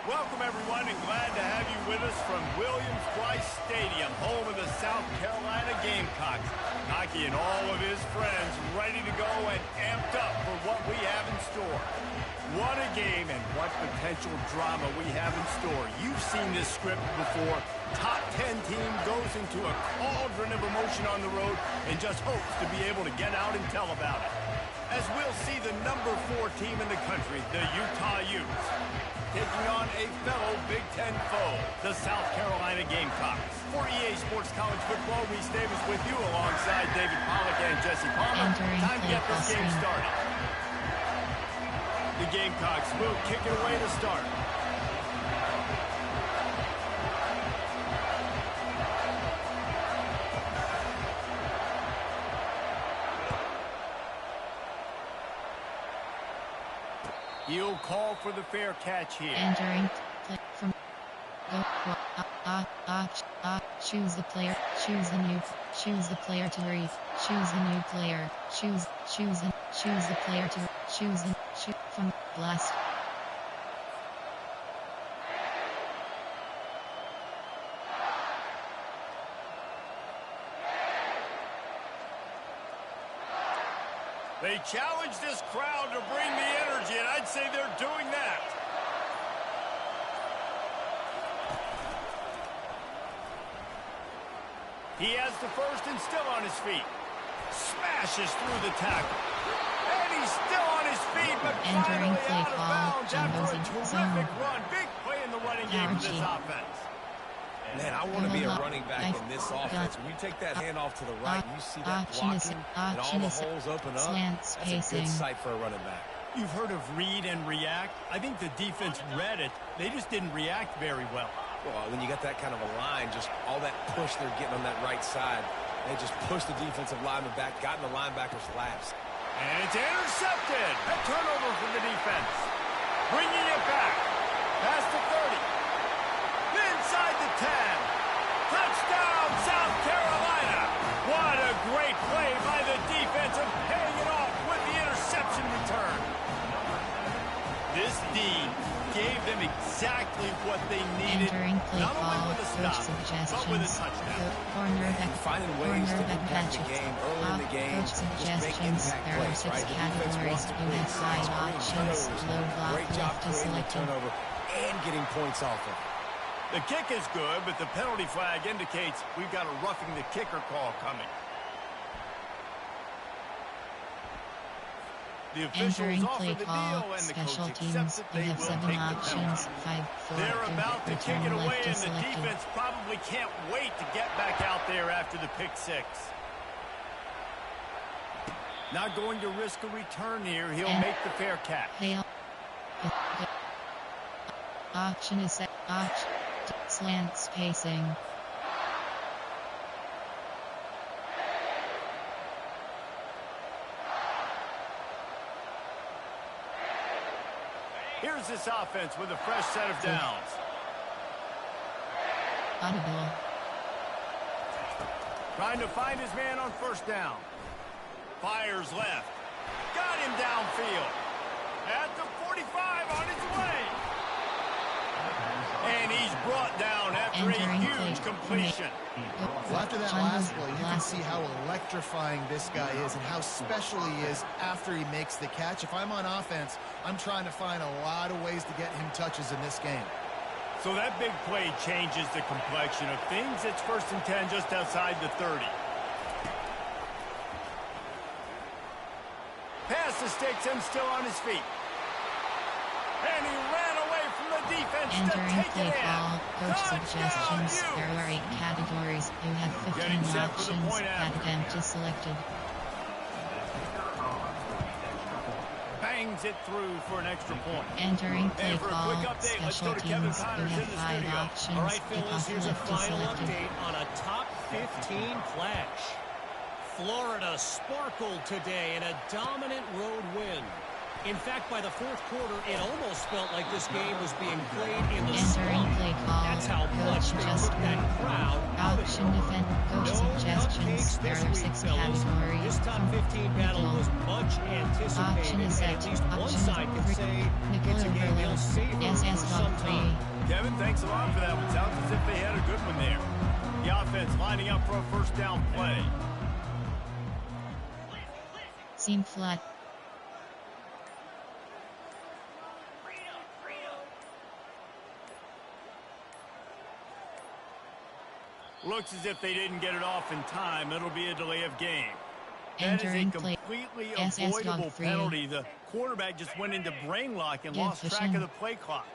Welcome, everyone, and glad to have you with us from Williams-Brice Stadium, home of the South Carolina Gamecocks. Knocky and all of his friends ready to go and amped up for what we have in store. What a game and what potential drama we have in store. You've seen this script before. Top 10 team goes into a cauldron of emotion on the road and just hopes to be able to get out and tell about it. As we'll see the number 4 team in the country, the Utah Utes, taking on a fellow Big Ten foe, the South Carolina Gamecocks. For EA Sports College Football, Reese Davis with you alongside David Pollack and Jesse Palmer. Time to get this game started. The Gamecocks will kick it away to start. He'll call for the fair catch here. Entering from choose the player, choose the player to read, choose the new player, choose the player to choose from blast. They challenge this crowd to bring the energy, and I'd say they're doing that. He has the first and still on his feet. Smashes through the tackle. And he's still on his feet, but finally out of bounds after a terrific run. Big play in the running game for this offense. Man, I want to be a running back in this offense. When you take that handoff to the right, you see that blocking and all the holes open up. That's a good sight for a running back. You've heard of read and react. I think the defense read it. They just didn't react very well. Well, when you got that kind of a line, just all that push they're getting on that right side, they just pushed the defensive lineman back, got in the linebacker's laps. And it's intercepted. A turnover from the defense. Bringing it back. Past the 30. Inside the 10. Touchdown, South Carolina. What a great play by the defense of paying it off with the interception return. This D gave them exactly what they needed, not only with a stop, but with a touchdown. Finding ways to impact the game early in the game. Coach suggestions. There are 6 categories. You have 5 options. Low block, left is selected. Turnover and getting points off of it. The kick is good, but the penalty flag indicates we've got a roughing the kicker call coming. The officials offer the deal, and the coach accepts it. They will take the penalty. They're about to kick it away, and the defense probably can't wait to get back out there after the pick 6. Not going to risk a return here. He'll make the fair catch. Option is set. Option. Slant spacing. Here's this offense with a fresh set of downs. Audible. Trying to find his man on first down. Fires left. Got him downfield. At the 45 on his way. And he's brought down after a huge completion. Well, after that last play, you can see how electrifying this guy is and how special he is after he makes the catch. If I'm on offense, I'm trying to find a lot of ways to get him touches in this game. So that big play changes the complexion of things. It's 1st and 10 just outside the 30. Pass mistakes him still on his feet. And he ran away from the defense to take it in. Coach suggestions. There are 8 categories. You have 15 options. Attempt is selected. Bangs it through for an extra point. Entering play call. Special teams. You have 5 options. All right, fellas, here's a final update on a top 15 clash. Florida sparkled today in a dominant road win. In fact, by the 4th quarter, it almost felt like this game was being played in the Entering swamp. play call. That's how much they took that crowd out of it. Option defend. Coach suggestions. There are 6 categories. This top 15 battle was much anticipated, Option is and at least one side can say it's a game they'll savor for some time. Kevin, thanks a lot for that one. Sounds as if they had a good one there. The offense lining up for a first down play. Seam flat. Looks as if they didn't get it off in time. It'll be a delay of game. That is a Entering play. completely SS avoidable dog free. penalty. The quarterback just went into brain lock and Good lost track vision. of the play clock.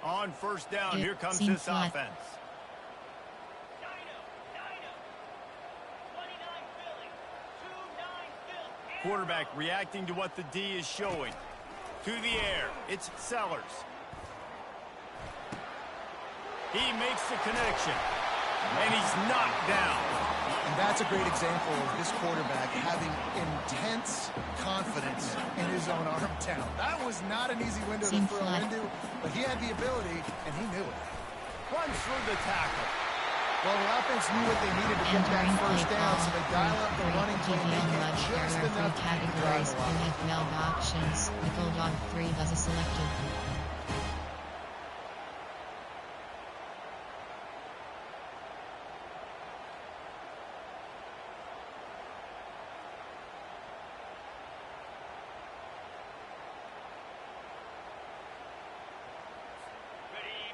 On first down, Good here comes seam this flat. offense. Quarterback reacting to what the D is showing. To the air, it's Sellers. He makes the connection, and he's knocked down. And that's a great example of this quarterback having intense confidence in his own arm talent. That was not an easy window Seam to throw flat. into, but he had the ability, and he knew it. Runs through the tackle. Well, the offense knew what they needed to get that Entering first play down, call. so they dial up the running play, make TVM it Mud just Carrier enough 3 to drive categories. the line. NFL options. Nickel Dog 3 has a selected.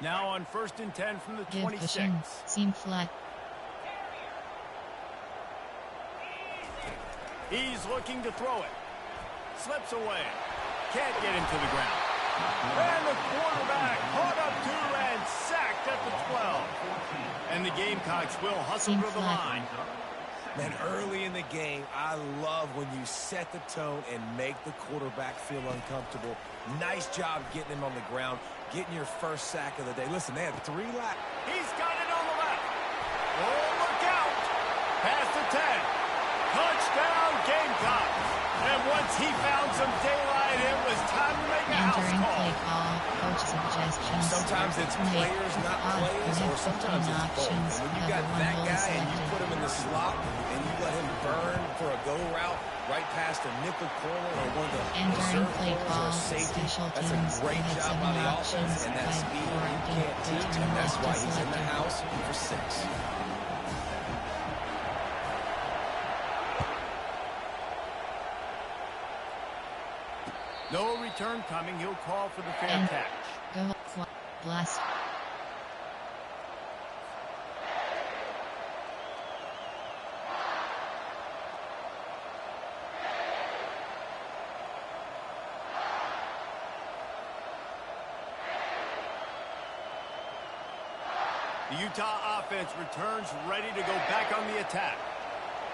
Now on first and 10 from the Give 26. vision. Seam flat. He's looking to throw it. Slips away. Can't get him to the ground. And the quarterback caught up to and sacked at the 12. And the Gamecocks will hustle Seam to the flat. line. Man, early in the game, I love when you set the tone and make the quarterback feel uncomfortable. Nice job getting him on the ground, getting your first sack of the day. Listen, they had 3 laps. He's got it on the left. Oh, look out. Past the 10. Touchdown, Gamecocks. And once he found some daylight, it was time to make a house Entering call. play call. Coach suggestions. Sometimes it's players, not players, or sometimes it's both. And when you got that guy and you put him in the slot and you let him burn for a go route right past a nickel corner or one of the Entering reserve play corners or call. a safety, Special that's teams. a great Had job 7 by the options. offense, and that 5, speed 4, you D, can't teach, return and that's left why to he's in the selected. house for 6. No return coming. He'll call for the fair And catch. go blast. The Utah offense returns ready to go back on the attack.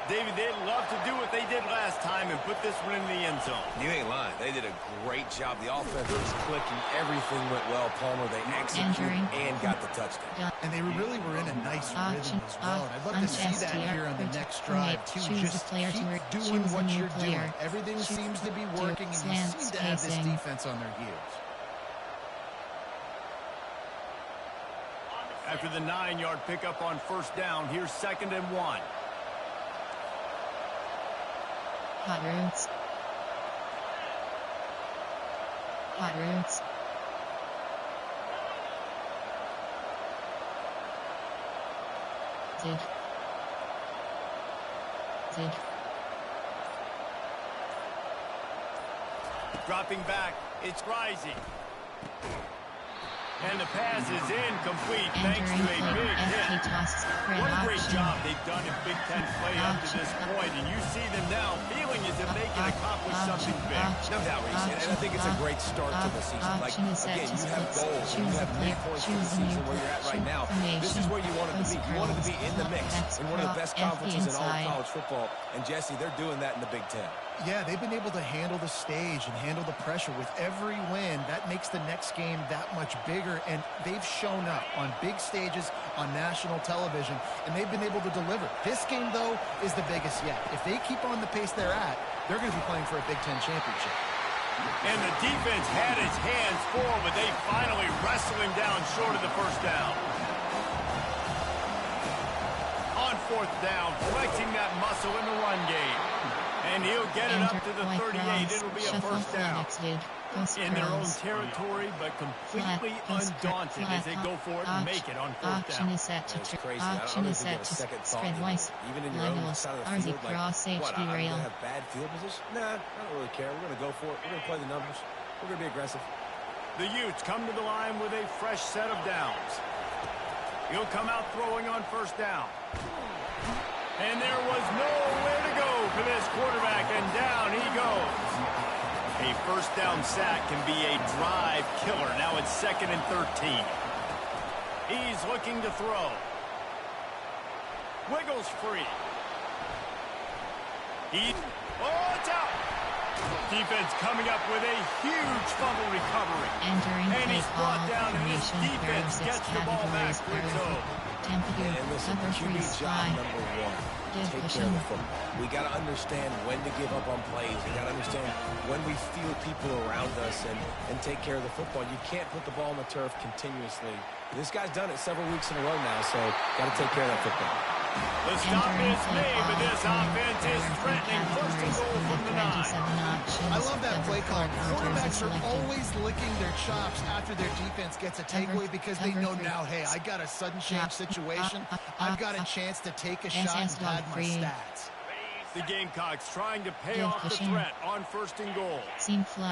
David, they'd love to do what they did last time and put this one in the end zone. You ain't lying. They did a great job. The offense was clicking. Everything went well, Palmer. They executed and got the touchdown. And they really were in a nice rhythm as well. And I'd love to see that here on the next drive, too. Just keep doing what you're doing. Everything seems to be working, and you seem to have this defense on their heels. After the 9-yard pickup on first down, here's 2nd and 1. Hot roots. Hot roots. Dig. Dig. Dropping back, it's rising. And the pass is incomplete thanks to a big hit. What a great job they've done in Big Ten play up to this point, and you see them now feeling as if they can accomplish something big. No doubt, Reese, and I think it's a great start to the season. Like, again, you have goals, you have midpoints in the season where you're at right now. This is where you wanted to be. You wanted to be in the mix in one of the best conferences in all of college football. And, Jesse, they're doing that in the Big Ten. Yeah, they've been able to handle the stage and handle the pressure with every win. That makes the next game that much bigger, and they've shown up on big stages on national television, and they've been able to deliver. This game, though, is the biggest yet. If they keep on the pace they're at, they're going to be playing for a Big Ten championship. And the defense had its hands full, but they finally wrestle him down short of the first down. On fourth down, flexing that muscle in the run game. And he'll get it up to the 38. It'll be a first down. In their own territory, but completely undaunted as they go for it and make it on fourth down. Option is set to spread wise. Even in your own side of the field, like, what, I'm going to have bad field position? Nah, I don't really care. We're going to go for it. We're going to play the numbers. We're going to be aggressive. The Utes come to the line with a fresh set of downs. He'll come out throwing on first down. And there was nowhere to go for this quarterback, and down he goes. A first down sack can be a drive killer. Now it's 2nd and 13. He's looking to throw. Wiggles free. Oh, it's out. Defense coming up with a huge fumble recovery. And he's brought down, and his defense gets the ball back for its own. And listen, QB job number 1. Take care of the football. We got to understand when to give up on plays. We got to understand when we feel people around us and take care of the football. You can't put the ball on the turf continuously. This guy's done it several weeks in a row now, so got to take care of that football. The stop is made, but this offense is threatening. First and goal from the 9. I love that play call. Quarterbacks are always licking their chops after their defense gets a takeaway because they know now, hey, I got a sudden change situation. I've got a chance to take a shot and pad my stats. The Gamecocks trying to pay off the threat on first and goal.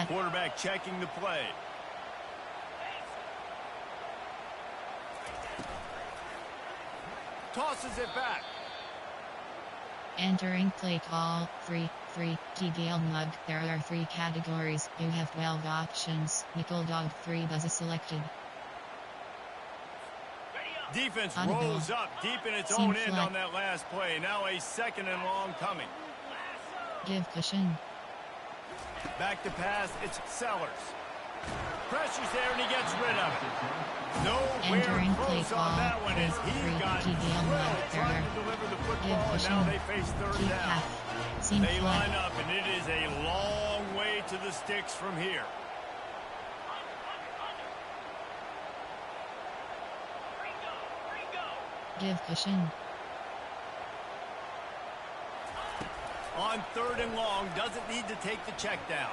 Quarterback checking the play. Tosses it back. Entering play call 3. T-Gale Mug. There are 3 categories. You have 12 options. Nickel Dog 3 buzzes selected. Defense rolls up deep in its own end on that last play. Now a 2nd and long coming. Give cushion. Back to pass. It's Sellers. Pressure's there, and he gets rid of it. Nowhere close on that one as he got drilled trying to deliver the football, and now they face third down. They line up, and it is a long way to the sticks from here. Give cushion. On 3rd and long, doesn't need to take the check down.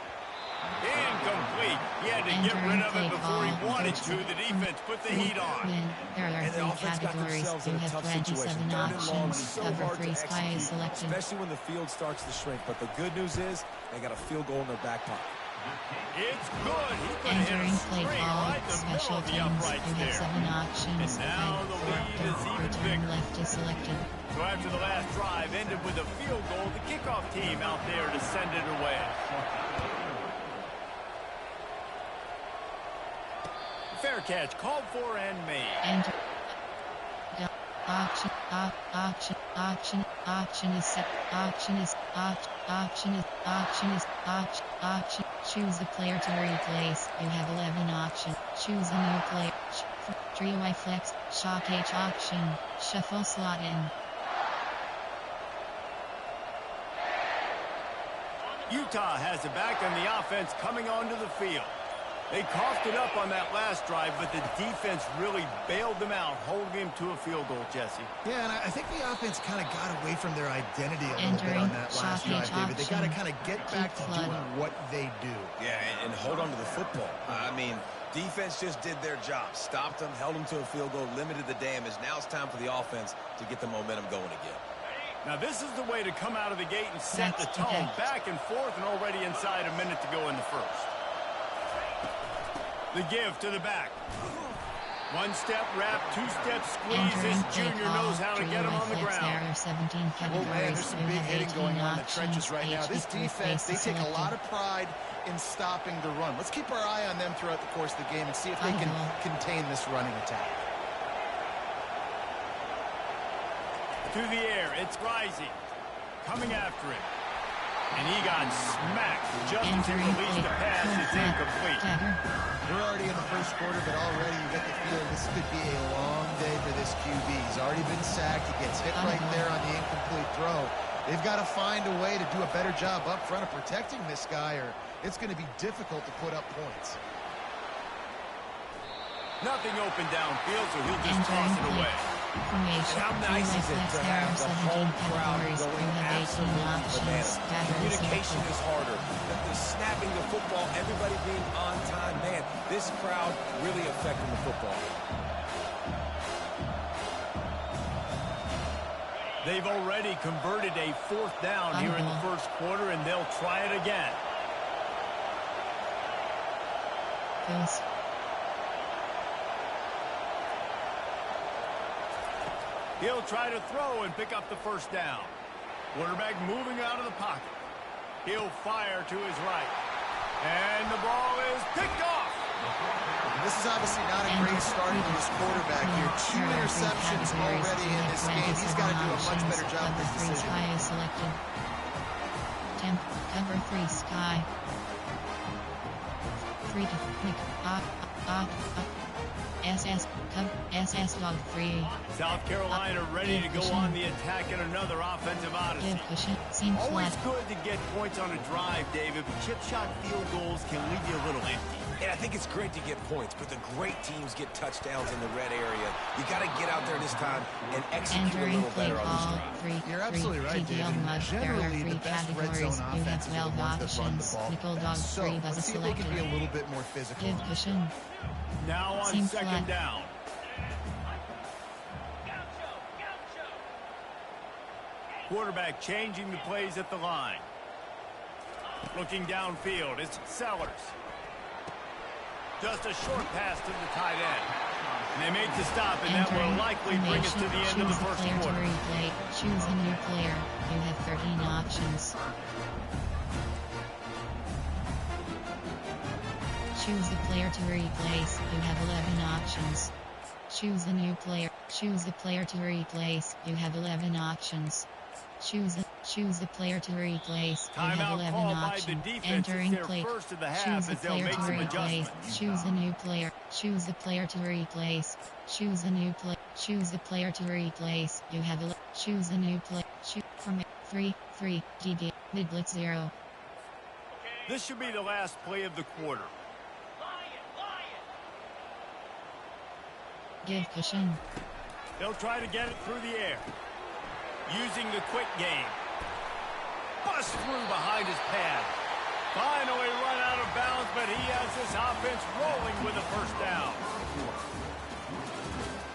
Incomplete. He had to get rid of it before he wanted to. The defense put the heat on. There are 3 categories. You have 27 options. Cover 3 sky is selected. Especially when the field starts to shrink. But the good news is they got a field goal in their back pocket. It's good. He could Entering hit a play string call, right in the middle special of the teams. uprights You have there. 7 options. And now the lead is even Return bigger. left is selected. So after the last drive ended with a field goal, the kickoff team out there to send it away. Fair catch called for and made. Enter. Option is set. Option. Choose the player to replace. You have 11 options. Choose a new player. Trio I flex. Shock H option. Shuffle slot in. Utah has it back on the offense coming onto the field. They coughed it up on that last drive, but the defense really bailed them out, holding him to a field goal, Jesse. Yeah, and I think the offense kind of got away from their identity a little bit on that last drive, David. They got to kind of get back to doing what they do. Yeah, and hold on to the football. I mean, defense just did their job. Stopped them, held them to a field goal, limited the damage. Now it's time for the offense to get the momentum going again. Now this is the way to come out of the gate and set the tone. Back and forth and already inside a minute to go in the first. The give to the back. One step wrap, 2-step squeeze. This junior knows how to get him on the ground. There are 17 categories. Oh man, there's some big hitting going on in the trenches right now. This defense, they take a lot of pride in stopping the run. Let's keep our eye on them throughout the course of the game and see if they can contain this running attack. Through the air, it's Rising. Coming after him. And he got smacked just as he released the pass. It's incomplete. We're already in the first quarter, but already you get the feeling this could be a long day for this QB. He's already been sacked. He gets hit right there on the incomplete throw. They've got to find a way to do a better job up front of protecting this guy, or it's going to be difficult to put up points. Nothing open downfield, so he'll just toss it away. Formation. How nice is it to have the home crowd going absolutely bananas? Communication is harder. The snapping the football, everybody being on time. Man, this crowd really affecting the football. They've already converted a 4th down here in the first quarter, and they'll try it again. Goes. He'll try to throw and pick up the first down. Quarterback moving out of the pocket. He'll fire to his right. And the ball is picked off. This is obviously not a great start for this quarterback here. 2 interceptions already in this game. He's got to do a much better job with this decision. Sky is selected. Temp, cover 3 Sky. 3 to pick SS dog 3. South Carolina ready to go on the attack in another offensive odyssey. Always good to get points on a drive, David, but chip shot field goals can leave you a little empty. And I think it's great to get points, but the great teams get touchdowns in the red area. You got to get out there this time and execute a little better on the street. You're absolutely right, David. Generally, the best red zone offenses are the ones that run the ball. So, let's see if they can be a little bit more physical. Give cushion. Now on second down. Quarterback changing the plays at the line. Looking downfield, it's Sellers. Just a short pass to the tight end. And they make the stop, and that will likely bring us to the end of the first quarter. Choose a new player. You have 13 options. Choose the player to replace. You have 11 options. Choose a new player. Choose the player to replace. You have 11 options. Choose the player to replace. You have 11 options. Entering play. Choose the player to replace. Choose a new player. Choose the player to replace. Choose a new play. Choose the player to replace. You have choose a new play. Choose from 3 DD mid blitz 0. This should be the last play of the quarter. Give cushion. They'll try to get it through the air. Using the quick game. Bust through behind his pad. Finally run out of bounds, but he has this offense rolling with a first down.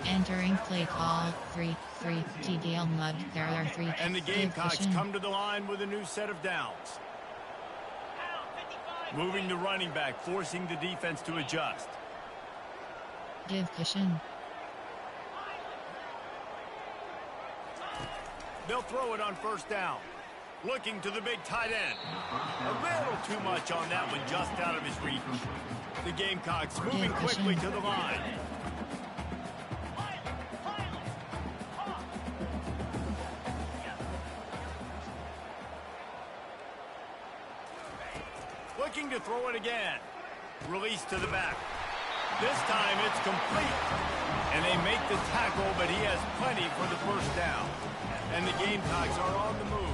Entering play call 3 TDL mud. There are 3. And the Gamecocks come to the line with a new set of downs. Moving the running back, forcing the defense to adjust. Give cushion. They'll throw it on first down. Looking to the big tight end. A little too much on that one, just out of his reach. The Gamecocks moving quickly to the line. Looking to throw it again. Release to the back. This time it's complete. And they make the tackle, but he has plenty for the first down. And the Gamecocks are on the move.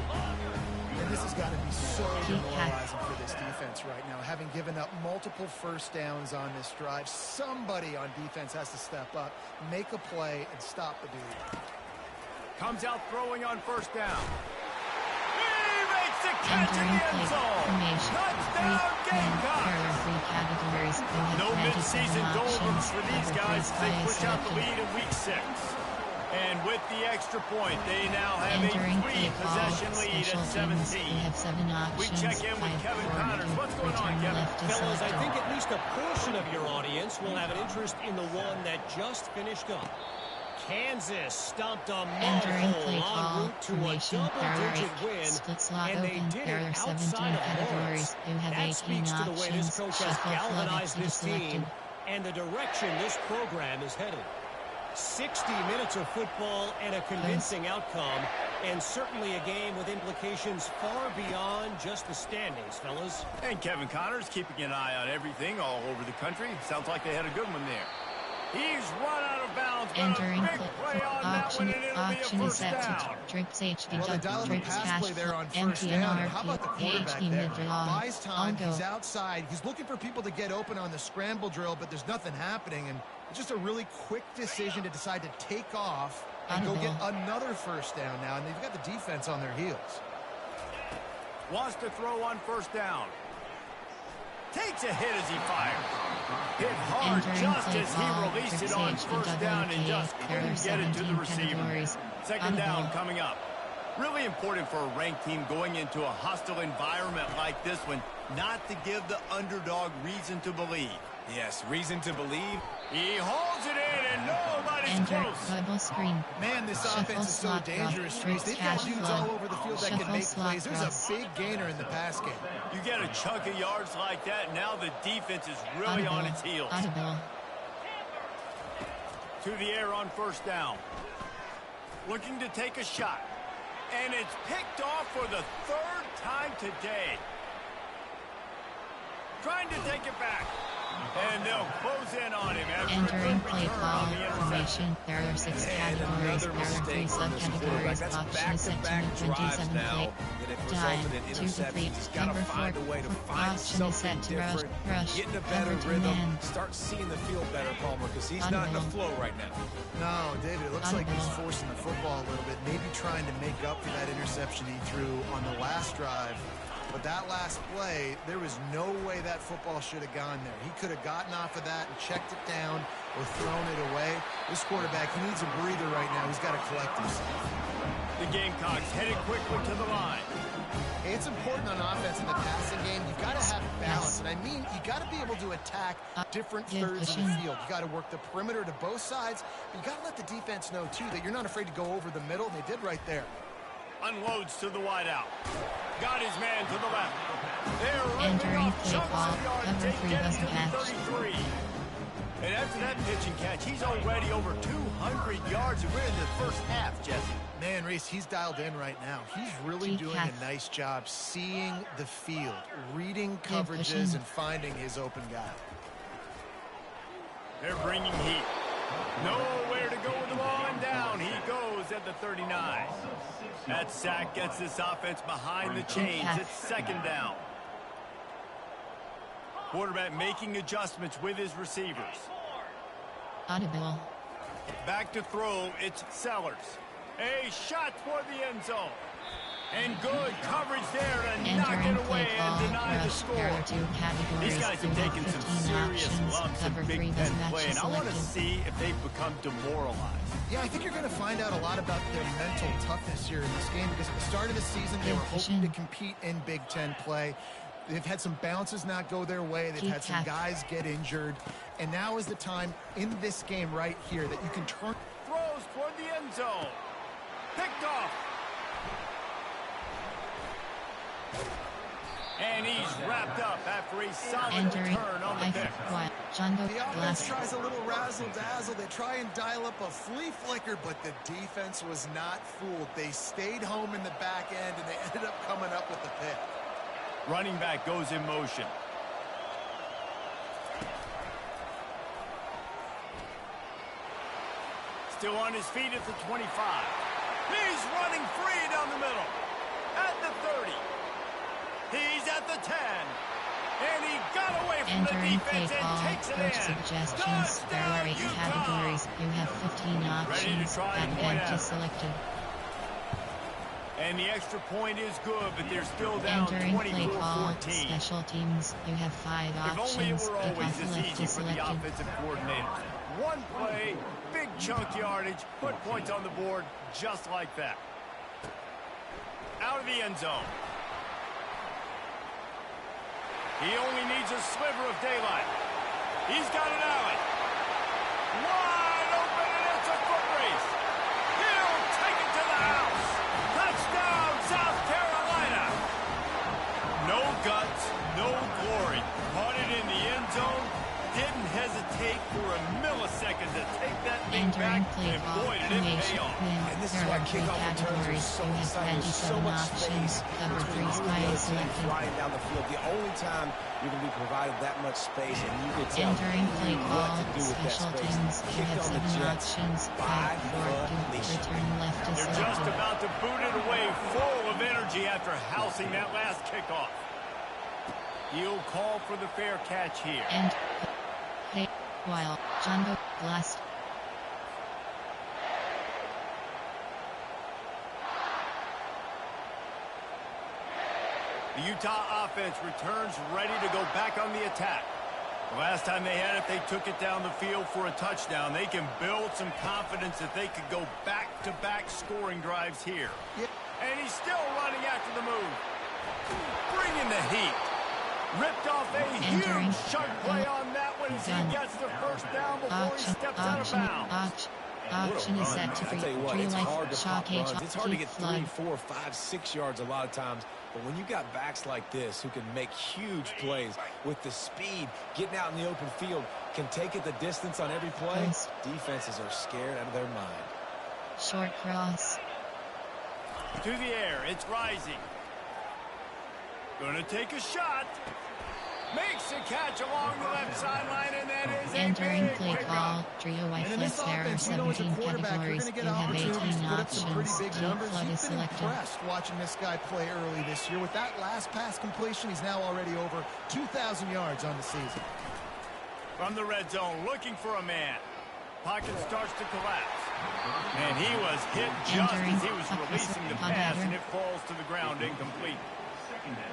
And this has got to be so demoralizing for this defense right now. Having given up multiple first downs on this drive, somebody on defense has to step up, make a play, and stop the dude. Comes out throwing on first down. He makes the catch in the end zone. Touchdown, Gamecocks. No mid-season doldrums for these guys as they push out the lead in week 6. And with the extra point, they now have a 3-possession lead at 17. We check in with Kevin Connors. What's going on, Kevin? Fellas, I think at least a portion of your audience will have an interest in the one that just finished up. Kansas stomped a mud hole en route to a double-digit win, and they did it outside of Lawrence. That speaks to the way this coach has galvanized this team and the direction this program is headed. 60 minutes of football and a convincing outcome, and certainly a game with implications far beyond just the standings, fellas. And Kevin Connors keeping an eye on everything all over the country. Sounds like they had a good one there. He's run out of bounds, but entering a big play on that one, and it'll be a first down. Trips HD, well, they dial up a pass play there on first down. How about the quarterback there? Buys time, he's outside. He's looking for people to get open on the scramble drill, but there's nothing happening, and it's just a really quick decision to decide to take off and go get another first down now, and they've got the defense on their heels. Wants to throw on first down. Takes a hit as he fires. Hit hard just as he released it on first down and just couldn't get it to the receiver. Second down coming up. Really important for a ranked team going into a hostile environment like this one, not to give the underdog reason to believe. Yes, reason to believe. He holds it in, and nobody's close. Screen. Man, this offense is so dangerous, Reese. They've got dudes all over the field that can make plays. There's a big gainer in the pass game. You get a chunk of yards like that, and now the defense is really on its heels. To the air on first down. Looking to take a shot. And it's picked off for the third time today. Trying to take it back. And they'll close in on him after entering play call formation. There are 6 categories. There are 3 subcategories. Option section 27 play. Time 2 to 3. Cover 4. Option is set to rush. Getting a better rhythm. Start seeing the field better, Palmer, because he's not in the flow right now. No, David, it looks like he's forcing the football a little bit. Maybe trying to make up for that interception he threw on the last drive. But that last play, there was no way that football should have gone there. He could have gotten off of that and checked it down or thrown it away. This quarterback, he needs a breather right now. He's got to collect himself. The Gamecocks headed quickly to the line. Hey, it's important on offense in the passing game. You've got to have balance. And I mean, you got to be able to attack different thirds of the field. You got to work the perimeter to both sides. But you got to let the defense know, too, that you're not afraid to go over the middle. They did right there. Unloads to the wideout. Got his man to the left. They're entering play call. Cover 3 doesn't catch. 33. And after that pitch and catch, he's already over 200 yards, and we're in the first half, Jesse. Man, Reese, he's dialed in right now. He's really doing a nice job seeing the field, reading coverages, and finding his open guy. They're bringing heat. Nowhere to go with the ball, and down he goes at the 39. That sack gets this offense behind the chains. It's second down. Quarterback making adjustments with his receivers. Audible. Back to throw, it's Sellers. A shot toward the end zone. And good coverage there to knock it away and deny the score. These guys have taken some serious lumps in Big Ten play, and I want to see if they've become demoralized. Yeah, I think you're going to find out a lot about their mental toughness here in this game, because at the start of the season, they were hoping to compete in Big Ten play. They've had some bounces not go their way. They've had some guys get injured. And now is the time in this game right here that you can turn. Throws toward the end zone. Picked off. And he's wrapped up after a solid return on the pick. The offense tries a little razzle-dazzle. They try and dial up a flea flicker, but the defense was not fooled. They stayed home in the back end, and they ended up coming up with the pick. Running back goes in motion. Still on his feet at the 25. He's running free down the middle. At the 30. He's at the 10. And he got away from the defense and takes it in. Suggestions. There are 8 categories. You have 15 options. Advantage selected. And the extra point is good, but they're still down 24-14. Special teams. You have 5 options. If only it were always this easy for the offensive coordinators. One play, big chunk yardage, put points on the board just like that. Out of the end zone. He only needs a sliver of daylight. He's got an alley. Wide open, and it's a foot race. He'll take it to the house. Touchdown, South Carolina. No guts, no glory. Caught it in the end zone. Didn't hesitate for a millisecond to take that thing back, and boy, did it pay off. And this is why kickoff returns are so exciting. There's so much space between you and your team flying down the field. The only time you're going to be provided that much space, and you can tell what to do with that space. Kicked on the Jets, 5 return left is They're just about to boot it away, full of energy after housing that last kickoff. He'll call for the fair catch here. And while Jumbo blast. The Utah offense returns ready to go back on the attack. The last time they had it, they took it down the field for a touchdown. They can build some confidence that they could go back-to-back scoring drives here. Yep. And he's still running after the move. Bringing the heat. Ripped off a huge sharp play on that one as he gets the first down before he steps out of bounds. Auction is set to free. It's hard to pop runs. It's hard to get 3, 4, 5, 6 yards a lot of times. But when you got backs like this who can make huge plays with the speed, getting out in the open field, can take it the distance on every play, defenses are scared out of their mind. Short cross. To the air. It's Rising. Gonna take a shot. Makes a catch along the left sideline, and that is entering play call. Trio white flex. There are 17 categories. You have 18 options. Deep flood is selected. Watching this guy play early this year. With that last pass completion, he's now already over 2,000 yards on the season. From the red zone, looking for a man. Pocket starts to collapse. And he was hit just as he was releasing the pass, and it falls to the ground incomplete.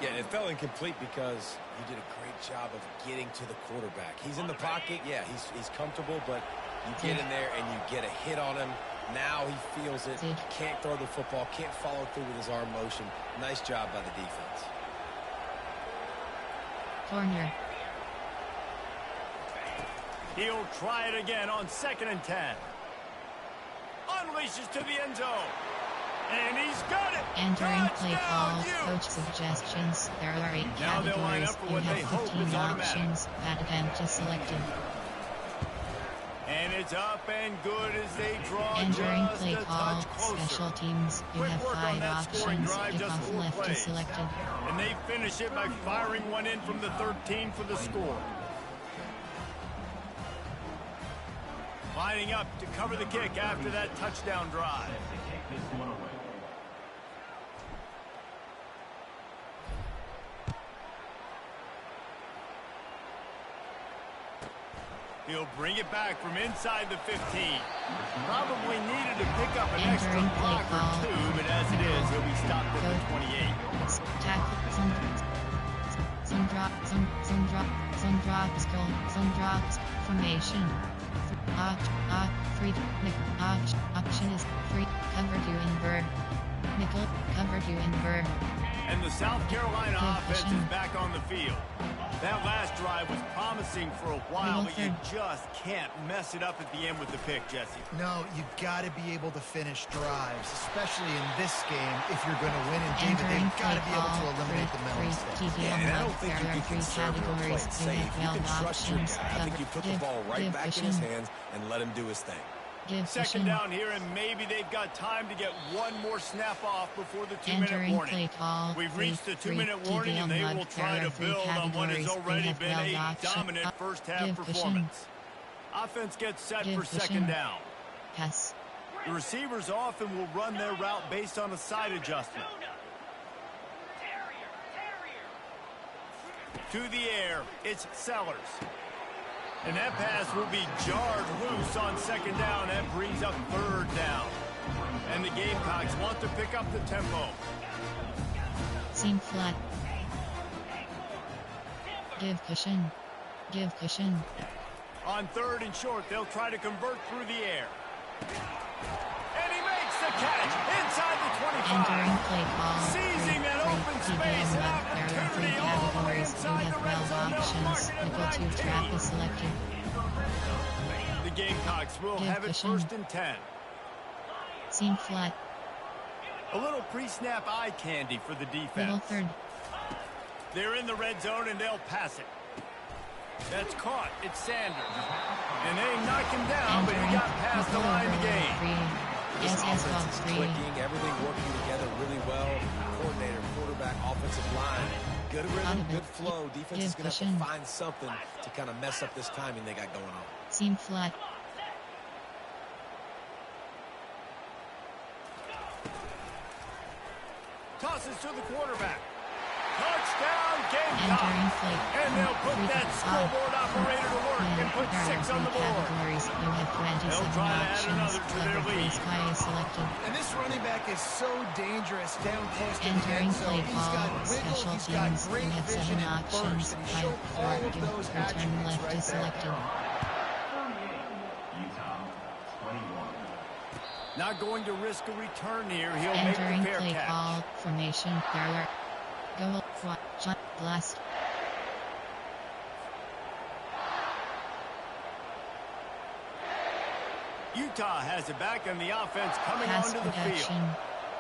Yeah, it fell incomplete because he did a great job of getting to the quarterback. He's in the pocket. Yeah, he's comfortable, but you get in there and you get a hit on him. Now he feels it. Can't throw the football. Can't follow through with his arm motion. Nice job by the defense. Corner. He'll try it again on 2nd and 10. Unleashes to the end zone. And he's got it. Entering play call. Coach suggestions. There are 8 categories. You have 15 options. That event is selected. And it's up and good as they draw entering just play a call. touch closer. Special teams. You have 5 options. Kickoff left is selected. And they finish it by firing one in from the 13 for the score. Lining up to cover the kick after that touchdown drive. He'll bring it back from inside the 15. Probably needed to pick up an extra block or 2, but as it is, he'll be stopped at the 28. Some drops, formation. Option is free. Cover to invert. Nickel, cover to invert. And the South Carolina offense is back on the field. That last drive was promising for a while, but you just can't mess it up at the end with the pick, Jesse. No, you've got to be able to finish drives, especially in this game if you're going to win. And David, they've got to be able to eliminate the mental mistakes. And I don't think you can conserve your play safe. You can trust your guy. I think you put the ball right back in his hands and let him do his thing. 2nd down here, and maybe they've got time to get one more snap off before the 2-minute warning. We've reached the 2-minute warning, and they will try to build on what has already been a dominant first-half performance. Offense gets set for 2nd down. Pass. The receivers often will run their route based on a side adjustment. To the air, it's Sellers. And that pass will be jarred loose on 2nd down. That brings up 3rd down. And the Gamecocks want to pick up the tempo. Seam flat. Give cushion. Give cushion. On 3rd and short, they'll try to convert through the air. And he makes the catch inside the 25. Entering play call. Seizing that open space and opportunity all the way inside the red zone. Nickel 2 trap is selected. The Gamecocks will have it 1st and 10. Seam flat. A little pre-snap eye candy for the defense. Middle 3rd. They're in the red zone and they'll pass it. That's caught. It's Sanders. And they knock him down, but he got past the line of the game. This offense is clicking, everything working together really well. Coordinator, quarterback, offensive line. Good rhythm, good flow. Defense is going to have to find something to kind of mess up this timing they got going on. Seam flat. Tosses to the quarterback. Touchdown, Gamecocks. And they'll put that scoreboard operator to work and put 6 on the board. You have 27 options. Cover 3 sky is selected. And this running back is so dangerous down close to the Entering end zone. play He's got call, wiggle, special he's got teams. great You have vision 7 and options. burst, and he showed all of those Return attributes left right is there. selected. Not going to risk a return here. He'll Entering make the fair play catch. call, formation, thrower. Go, shot, blast. Utah has it back and the offense coming Pass onto the protection. field.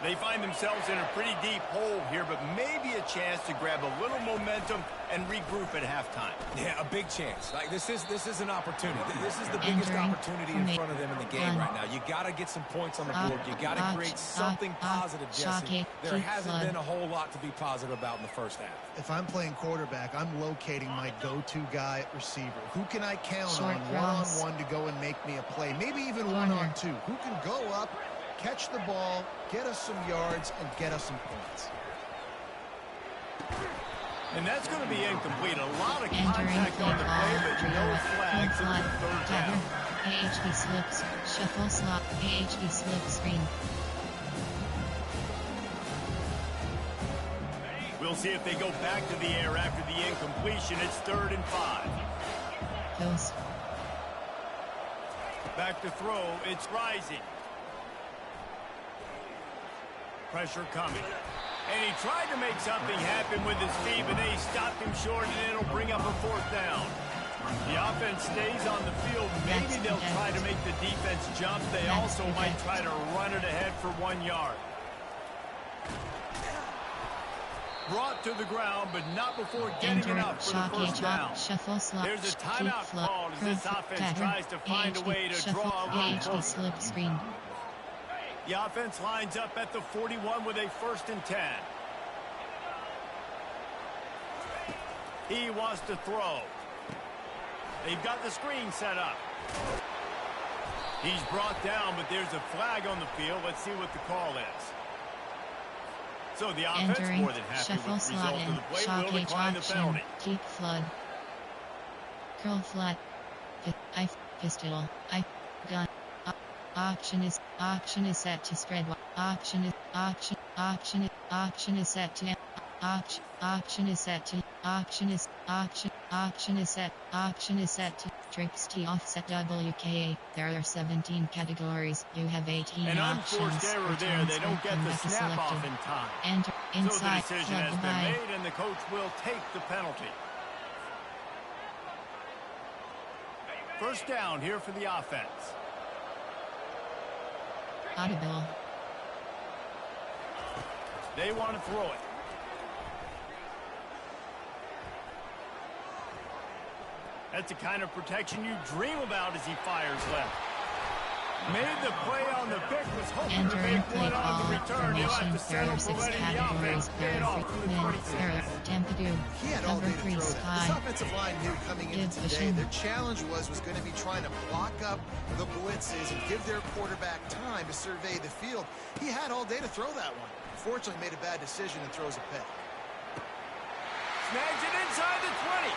They find themselves in a pretty deep hole here, but maybe a chance to grab a little momentum and regroup at halftime. Yeah, a big chance. Like this is an opportunity. This is the biggest opportunity in front of them in the game right now. You got to get some points on the board. You got to create something positive, Jesse. There hasn't been a whole lot to be positive about in the first half. If I'm playing quarterback, I'm locating my go-to guy at receiver. Who can I count Short on cross. one-on-one to go and make me a play? Maybe even Corner. one-on-two. Who can go up, catch the ball, get us some yards, and get us some points? And that's going to be incomplete. A lot of Entering contact play on the play, but call, no flags in the third down. AHD slips, shuffle slot, AHD slip screen. We'll see if they go back to the air after the incompletion. It's 3rd and 5. Post. Back to throw. It's rising. Pressure coming. And he tried to make something happen with his feet, but they stopped him short, and it'll bring up a 4th down. The offense stays on the field. Maybe they'll try to make the defense jump. They also might try to run it ahead for 1 yard. Brought to the ground, but not before getting enough for the first down. Shuffle slot. There's a timeout called as this offense tries to find a way to draw a little closer. Slip screen. The offense lines up at the 41 with a 1st and 10. He wants to throw. They've got the screen set up. He's brought down, but there's a flag on the field. Let's see what the call is. So the offense Entering more than happy with the shuffle slot result of in the play. shock Will decline the option. penalty. Keep flood. Curl flat. Pistol. Gun. Option is set to spread. Option is set to trips T offset WKA. There are 17 categories. You have 18 An options. unforced error there. They don't get the snap off in time. Enter inside. So the decision has been made, and the coach will take the penalty. 1st down here for the offense. Audible. They want to throw it. That's the kind of protection you dream about as he fires left. Made the play on the pick, was hoping to make one on the return. He'll have to settle for letting the offense get it off from the 26. He had all day to throw that. This offensive line knew coming into today, their challenge was going to be trying to block up the blitzes and give their quarterback time to survey the field. He had all day to throw that one. Unfortunately, made a bad decision and throws a pick. Snags it inside the 20.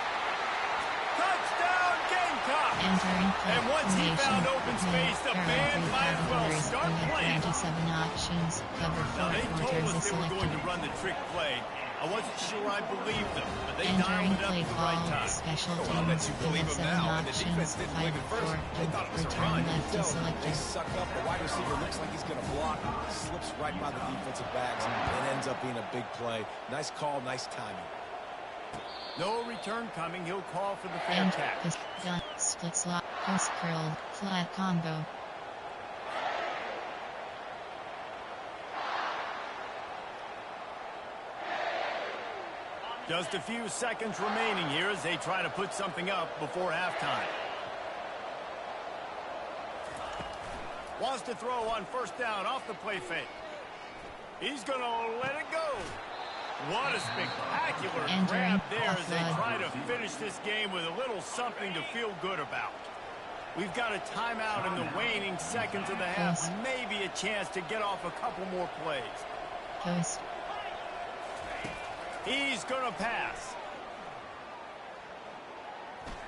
Touchdown, Gamecocks! And once he found open space, the band might as well start playing. 27 options. Cover 4 Now, they told quarters us is they were going selected. to run the trick play. I wasn't sure I believed them, but they Entering dialed it up play at the call. right time. Special Well, I teams. bet you You believe have him 7 now, and the options. defense didn't 5 believe it first. 4. They thought it was a Return run. left is They selected. suck up. The wide receiver looks like he's going to block. Slips right by the defensive backs and ends up being a big play. Nice call, nice timing. No return coming. He'll call for the fair Enter catch. gun. Split slot. Post curl. Flat combo. Just a few seconds remaining here as they try to put something up before halftime. Wants to throw on 1st down off the play fake. He's going to let it go. What a spectacular grab there as they try to finish this game with a little something to feel good about. We've got a timeout in the waning seconds of the half. Maybe a chance to get off a couple more plays. Post. He's going to pass.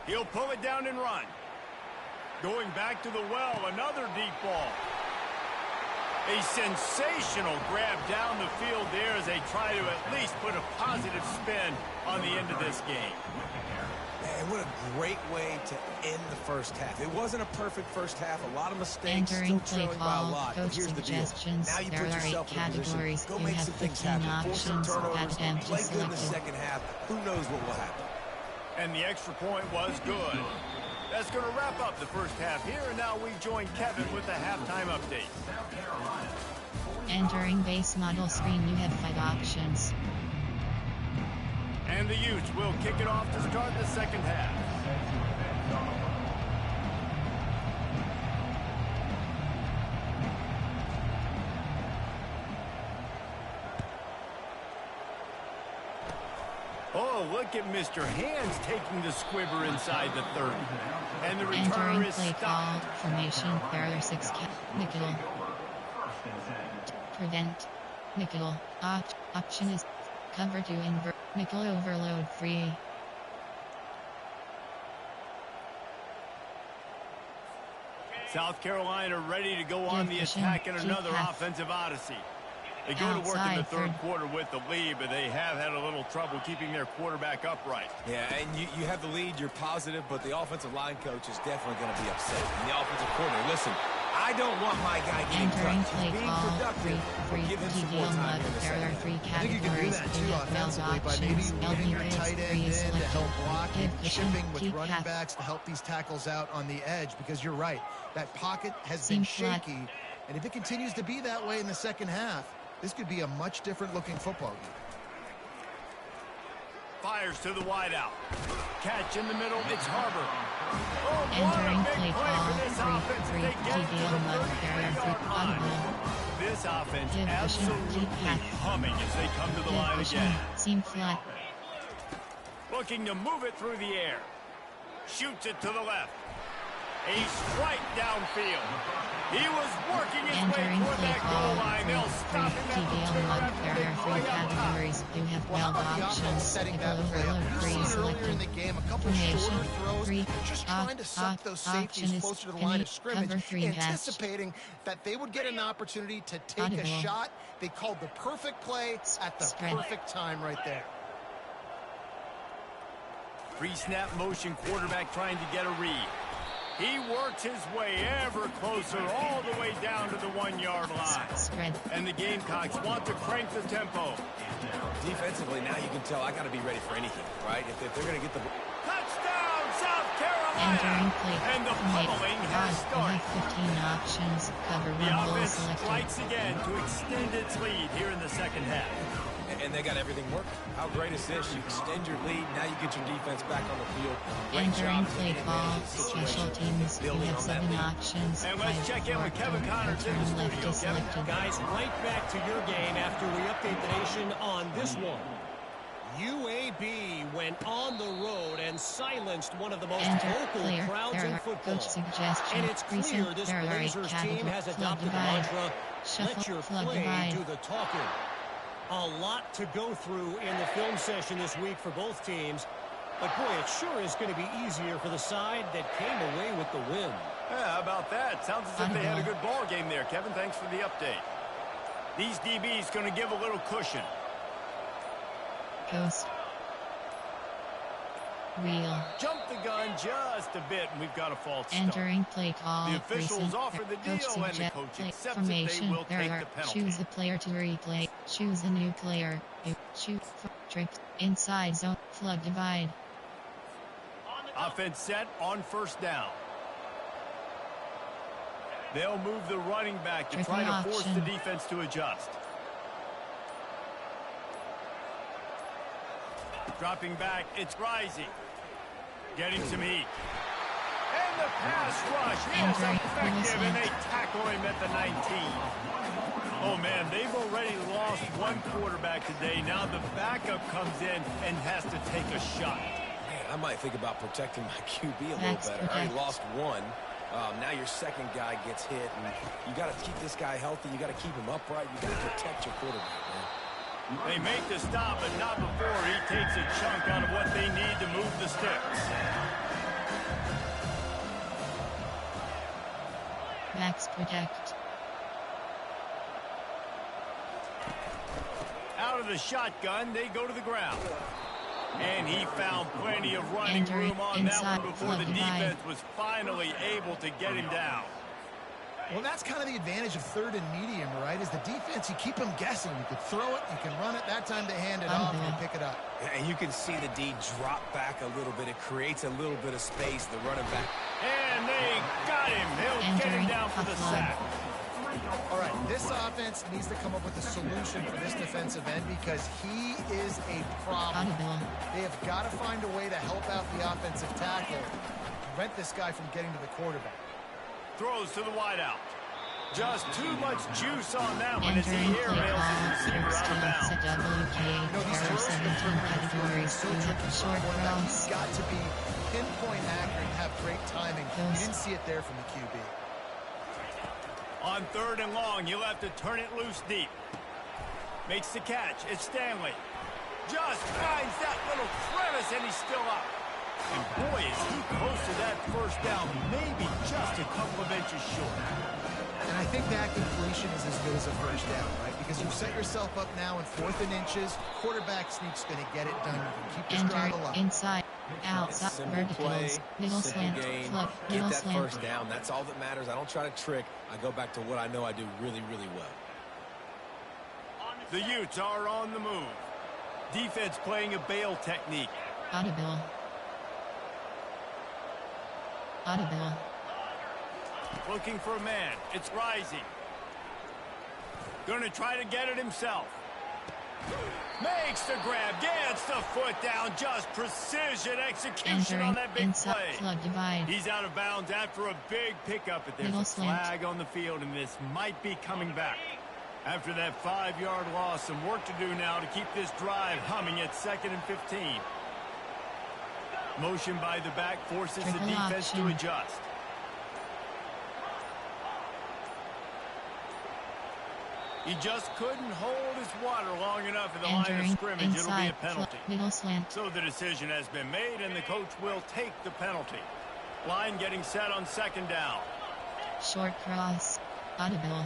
He'll pull it down and run. Going back to the well, another deep ball. A sensational grab down the field there as they try to at least put a positive spin on the end of this game. Man, what a great way to end the first half. It wasn't a perfect first half. A lot of mistakes, Entering still trailing by a lot. But here's the deal. Now you put yourself in a position. Go make some things happen. Force some turnovers. Play good in the second half. Who knows what will happen. And the extra point was good. That's going to wrap up the first half here, and now we join Kevin with the halftime update. Entering base model screen, you have 5 options. And the Utes will kick it off to start the second half. Oh, look at Mr. Hands taking the squibber inside the 30. And the returner Entering is play stopped. call, formation, barrier 6, nickel. Prevent, nickel. Option is cover to invert, nickel overload free. South Carolina ready to go on the attack in another offensive odyssey. They go to work in the third quarter with the lead, but they have had a little trouble keeping their quarterback upright. Yeah, and you have the lead, you're positive, but the offensive line coach is definitely going to be upset. And the offensive coordinator, listen, I don't want my guy getting Entering touched. play He's being call, productive, but give him some more time here in the there are second 3 half. I think you can do categories. that too offensively by maybe getting your tight end in to help block and chipping with running backs to help these tackles out on the edge, because you're right. That pocket has been shaky, and if it continues to be that way in the second half, this could be a much different looking football game. Fires to the wideout. Catch in the middle. It's Harbor. Oh, Entering what a big play play call, for this offense. They get it to the 30-yard line. This offense absolutely humming as they come to the line again. Seam flat. Looking to move it through the air. Shoots it to the left. A strike downfield. He was working his way toward that goal line. They'll stop him at the 2-yard line. Categories. You have 12 options. Setting that play up. You've seen earlier in the game a couple shorter throws, just trying to suck those safeties closer to the line of scrimmage, anticipating that they would get an opportunity to take a shot. They called the perfect play at the perfect time right there. Pre-snap motion quarterback trying to get a read. He works his way ever closer all the way down to the 1-yard line. And the Gamecocks want to crank the tempo. Defensively, now you can tell I got to be ready for anything, right? If they're going to get the... Touchdown, South Carolina! And the pummeling has started. 15 options. Cover the offense strikes again to extend its lead here in the second half. And they got everything working. How great is this? You extend your lead. Now you get your defense back on the field. Entering play call, special teams. You have 7 options. And let's check in with Kevin Connors in the studio. Kevin. Guys, right back to your game after we update the nation on this one. UAB went on the road and silenced one of the most vocal crowds in football. And it's clear this Blazers team has adopted the mantra, let your play do the talking. A lot to go through in the film session this week for both teams. But, boy, it sure is going to be easier for the side that came away with the win. Yeah, how about that? Sounds as if they had a good ball game there, Kevin. Thanks for the update. These DBs going to give a little cushion. Ghost. Wheel. Jump the gun just a bit, and we've got a false start. Entering play call. The officials offer the deal, and the coach accepts that they will take the penalty. Choose the player to replay. Choose a new player. Shoot. Trick. Inside zone. Flood divide. Offense set on first down. They'll move the running back to try to force the defense to adjust. Dropping back, it's Rising. Getting some heat. And the pass rush is effective, and they tackle him at the 19. Oh, man, they've already lost one quarterback today. Now the backup comes in and has to take a shot. Man, I might think about protecting my QB a little better. I already lost one. Now your second guy gets hit, and you got to keep this guy healthy. You got to keep him upright. You got to protect your quarterback, man. They make the stop, but not before he takes a chunk out of what they need to move the sticks. Max protect. Out of the shotgun, they go to the ground. And he found plenty of running room on that one before the defense was finally able to get him down. Well, that's kind of the advantage of third and medium, right? Is the defense, you keep them guessing. You can throw it, you can run it. That time to hand it off and pick it up. And you can see the D drop back a little bit. It creates a little bit of space, the running back. And they got him. He'll get him down for the sack. All right, this offense needs to come up with a solution for this defensive end because he is a problem. They have got to find a way to help out the offensive tackle, prevent this guy from getting to the quarterback. Throws to the wideout. Just too much juice on that one as he airmails his receiver out of bounds. There are 17 categories. We have the short cross. Got to be pinpoint accurate and have great timing. You didn't see it there from the QB. On third and long, you'll have to turn it loose deep. Makes the catch. It's Stanley. Just finds that little crevice, and he's still up. And boy, is he close to that first down, maybe just a couple of inches short. And I think that completion is as good as a first down, right? Because you set yourself up now in 4th and inches. Quarterback sneak's going to get it done. You can keep this drive alive. Inside, outside, verticals, middle slant, flood, middle slant. Get that first down. That's all that matters. I don't try to trick. I go back to what I know I do really, really well. The Utes are on the move. Defense playing a bail technique. Audible. Looking for a man. It's Rising. Going to try to get it himself. Makes the grab. Gets the foot down. Just precision execution on that big play. He's out of bounds after a big pickup. But there's a flag on the field, and this might be coming back. After that 5-yard loss, some work to do now to keep this drive humming at 2nd and 15. Motion by the back forces the defense to adjust. He just couldn't hold his water long enough in the line of scrimmage. It'll be a penalty. So the decision has been made, and the coach will take the penalty. Line getting set on 2nd down. Short cross. Audible.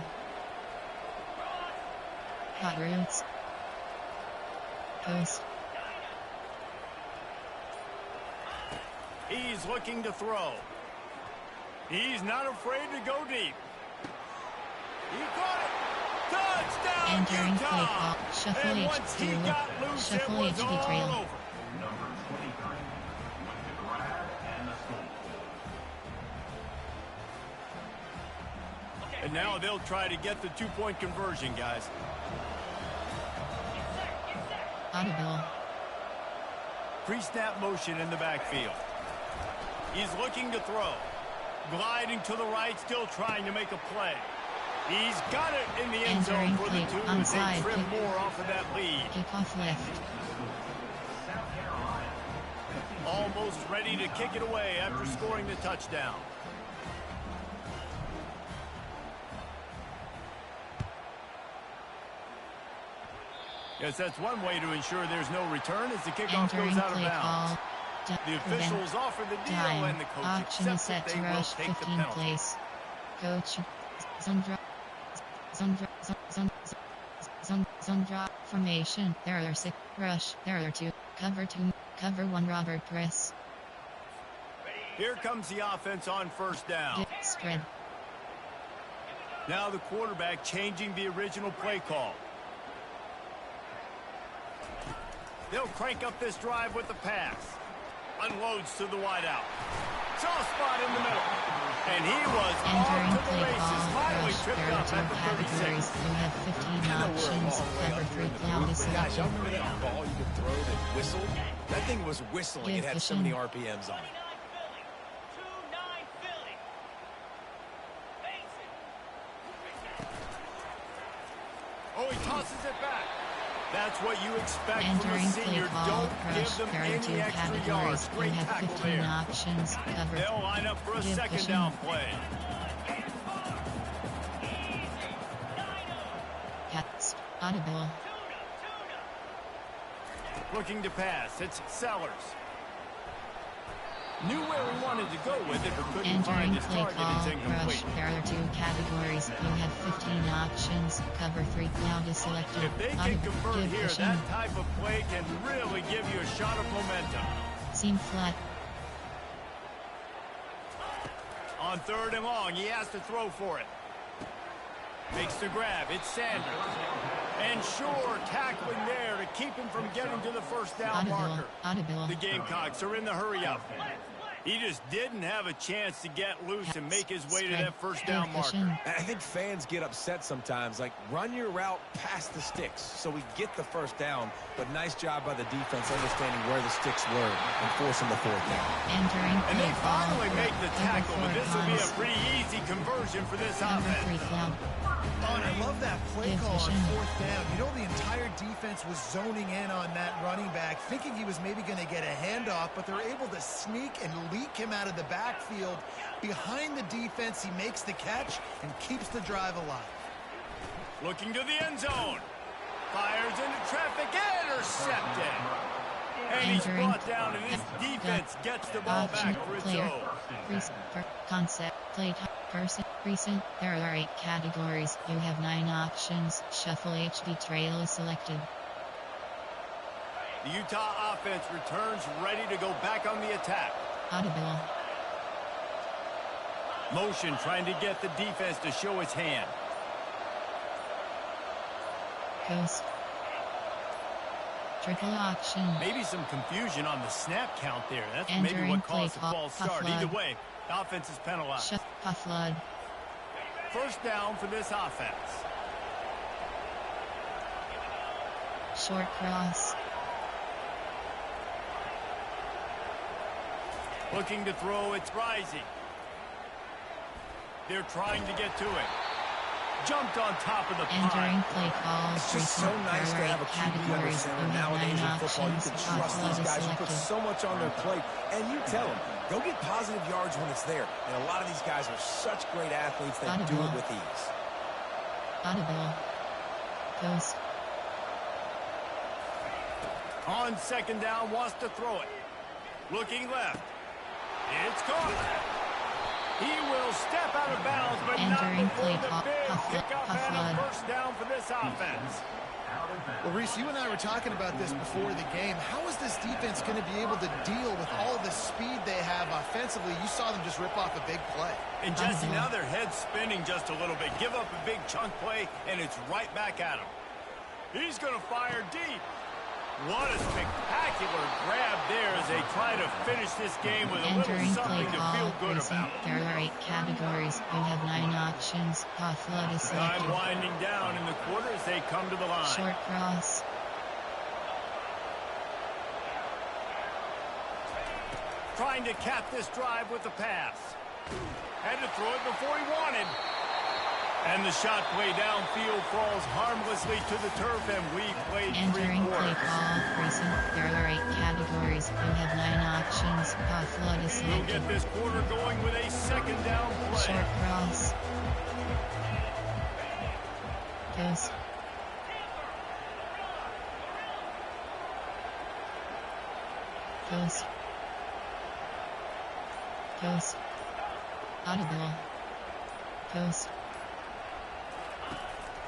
Hot routes. Post. He's looking to throw. He's not afraid to go deep. He caught it. Touchdown, entering Utah. play call. Shuffle And once he got loose, it was all trail. over. And now they'll try to get the 2-point conversion, guys. Audible. Pre-snap motion in the backfield. He's looking to throw. Gliding to the right, still trying to make a play. He's got it in the end zone for the 2 as they trim more off of that lead. Kickoff left. Almost ready to kick it away after scoring the touchdown. Yes, that's one way to ensure there's no return as the kickoff goes out of bounds. The officials offer the deal, and the coach accepts that they will take the penalty. Place. Coach, Zundra formation. There are 6 rush. There are 2 cover 2 cover 1 Robert press. Here comes the offense on 1st down. Spread. Now the quarterback changing the original play call. They'll crank up this drive with the pass. Unloads to the wideout. Soft spot in the middle. And he was entering off to the play races. Finally tripped up at the 36. You have 15 options. Cover 3 cloud Guys, y'all remember that ball you could throw that whistled? That thing was whistling. It had so many RPMs on it. Oh, he tosses it back. That's what you expect from a senior. Don't give them any extra yards. Great tackle there. Options. Cover. They'll line up for a 2nd down play. Cats. Audible. Looking to pass. It's Sellers. Knew where he wanted to go with it, but couldn't find his target. It's incomplete. There are 2 categories. You have 15 options. Cover 3 cloud is selected. If they can convert here, that type of play can really give you a shot of momentum. Seam flat. On 3rd and long, he has to throw for it. Makes the grab. It's Sanders. And Shore tackling there to keep him from getting to the first down marker. The Gamecocks are in the hurry-up. He just didn't have a chance to get loose and make his way to that first down marker. I think fans get upset sometimes. Like, run your route past the sticks so we get the first down. But nice job by the defense understanding where the sticks were and forcing the 4th down. And they finally make the tackle, but this will be a pretty easy conversion for this offense. Oh, and I love that play call on 4th down. You know, the entire defense was zoning in on that running back, thinking he was maybe going to get a handoff, but they're able to sneak and leak him out of the backfield. Behind the defense, he makes the catch and keeps the drive alive. Looking to the end zone. Fires into traffic, intercepted. And he's brought down, and his defense gets the ball back for its own. Concept, play, person, recent. There are 8 categories. You have 9 options. Shuffle HD trail is selected. The Utah offense returns ready to go back on the attack. Audible. Motion trying to get the defense to show its hand. Coast. Triple option. Maybe some confusion on the snap count there. That's Entering maybe what caused the false start. Either way, the offense is penalized. Flood. First down for this offense. Short cross. Looking to throw, it's rising. They're trying to get to it. Jumped on top of the Entering play calls. It's just so nice to have a QB under center nowadays in football. You can trust these guys. You put so much on their plate, and you tell them, go get positive yards when it's there. And a lot of these guys are such great athletes that do it with ease. Audible. Coast. On 2nd down, wants to throw it. Looking left. It's caught. He will step out of bounds, but not before the big pickup and a first down for this offense. Well, Reese, you and I were talking about this before the game. How is this defense going to be able to deal with all the speed they have offensively? You saw them just rip off a big play. And Jesse, now their head's spinning just a little bit. Give up a big chunk play, and it's right back at him. He's going to fire deep. What a spectacular grab there as they try to finish this game with a little something to feel good about. There are 8 categories. You have 9 options. Flood is selected. Time winding down in the quarter as they come to the line. Short cross. Trying to cap this drive with the pass. Had to throw it before he wanted. And the shot play downfield falls harmlessly to the turf, and we played 3 Entering quarters. play call. Recent. There are 8 categories. You have 9 options. Flood is selected. We'll get this quarter going with a 2nd down play. Short cross. Coast. Coast. Coast. Audible. Coast.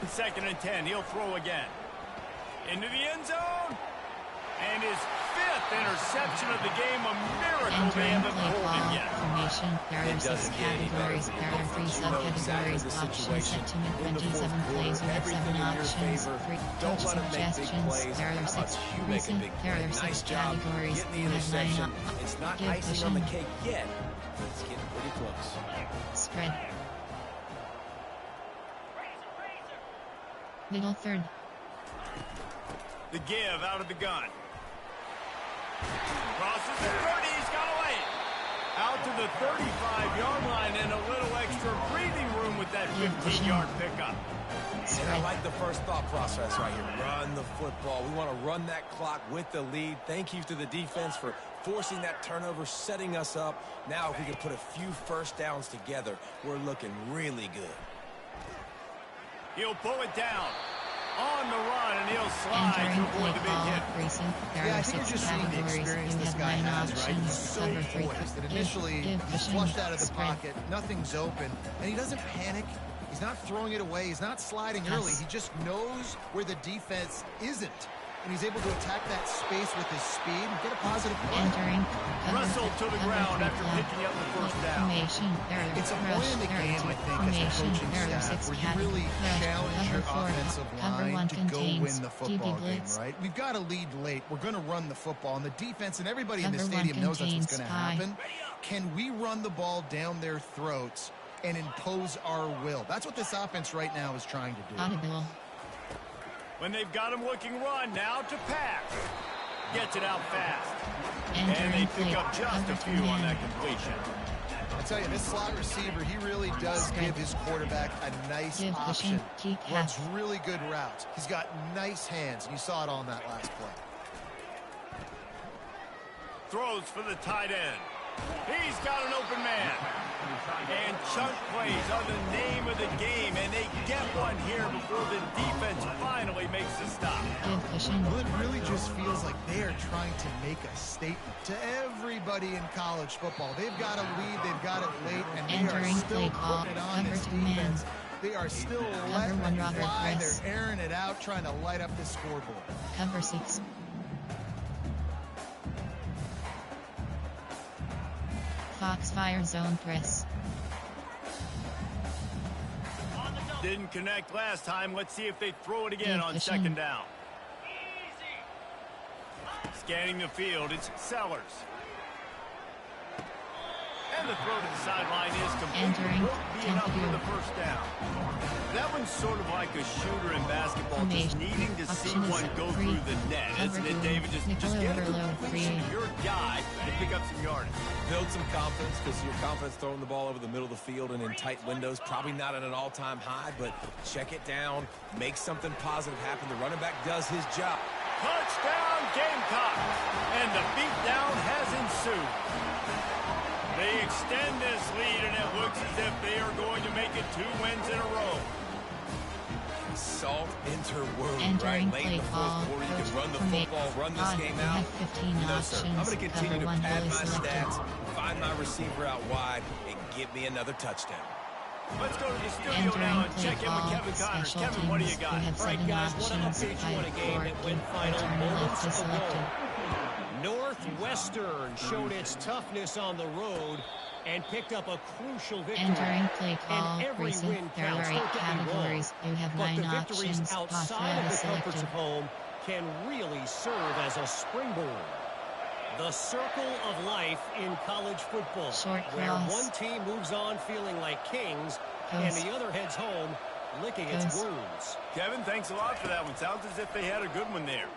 2nd and 10. He'll throw again. Into the end zone. And his 5th interception of the game. A miracle they haven't pulled it yet. Formation. There are 6 categories. There are 3 subcategories. Options set to 27 plays. You have 7 options. 3 coach suggestions. There are 6 recent. There are 6 categories. You have 9 It's not icing on the cake yet, but it's getting pretty close. Spread. Middle third. The give out of the gun. Crosses the 30. He's got away. Out to the 35-yard line and a little extra breathing room with that 15-yard pickup. And I like the first thought process right here. Run the football. We want to run that clock with the lead. Thank you to the defense for forcing that turnover, setting us up. Now if we can put a few first downs together, we're looking really good. He'll pull it down. on the run, and he'll slide to avoid the big hit. Yeah, I think you're just seeing the experience this guy has, right? He's so poised that initially he's flushed out of the pocket, nothing's open, and he doesn't panic. He's not throwing it away. He's not sliding early. He just knows where the defense isn't. And he's able to attack that space with his speed and get a positive play. Wrestled to the ground after picking up the first down. It's a point in the game, I think, as a coaching staff, where you really challenge your offensive line to go win the football game, right? We've got to lead late. We're going to run the football. And the defense and everybody in the stadium knows that's what's going to happen. Can we run the ball down their throats and impose our will? That's what this offense right now is trying to do. When they've got him looking run, now to pass. Gets it out fast. And they pick up just a few on that completion. I tell you, this slot receiver, he really does give his quarterback a nice option. Runs really good routes. He's got nice hands, and you saw it all in that last play. Throws for the tight end. He's got an open man. And chunk plays are the name of the game, and they get one here before the defense finally makes the stop. Well, it really just feels like they are trying to make a statement to everybody in college football. They've got a lead, they've got it late, and they are still putting it on this defense. They are still letting it fly. They're airing it out, trying to light up the scoreboard. Cover 6. Foxfire zone press. Didn't connect last time. Let's see if they throw it again on second down. Scanning the field, it's Sellers. And the throw to the sideline is complete. Won't be enough for the first down. That one's sort of like a shooter in basketball, just needing to see one go through the net, isn't it, David? Just get the completion to your guy to pick up some yardage. Build some confidence, because your confidence throwing the ball over the middle of the field and in tight windows, probably not at an all-time high, but check it down, make something positive happen. The running back does his job. Touchdown, Gamecocks! And the beatdown has ensued. They extend this lead, and it looks as if they are going to make it 2 wins in a row. Salt interwove, right? Late in the fourth quarter, you can run the football, run this game out. No, sir. I'm going to continue to pad my stats, find my receiver out wide, and give me another touchdown. Let's go to the studio now and check in with Kevin Connors. Kevin, what do you got? All right, guys, what updates you on a game that went final moments ago? Northwestern showed its toughness on the road and picked up a crucial victory. Entering play call, and every recent, win there counts. are 8 categories. You have 9 but the victories options. outside of the comforts of home can really serve as a springboard. The circle of life in college football, where one team moves on feeling like kings and the other heads home licking its wounds. Kevin, thanks a lot for that one. Sounds as if they had a good one there.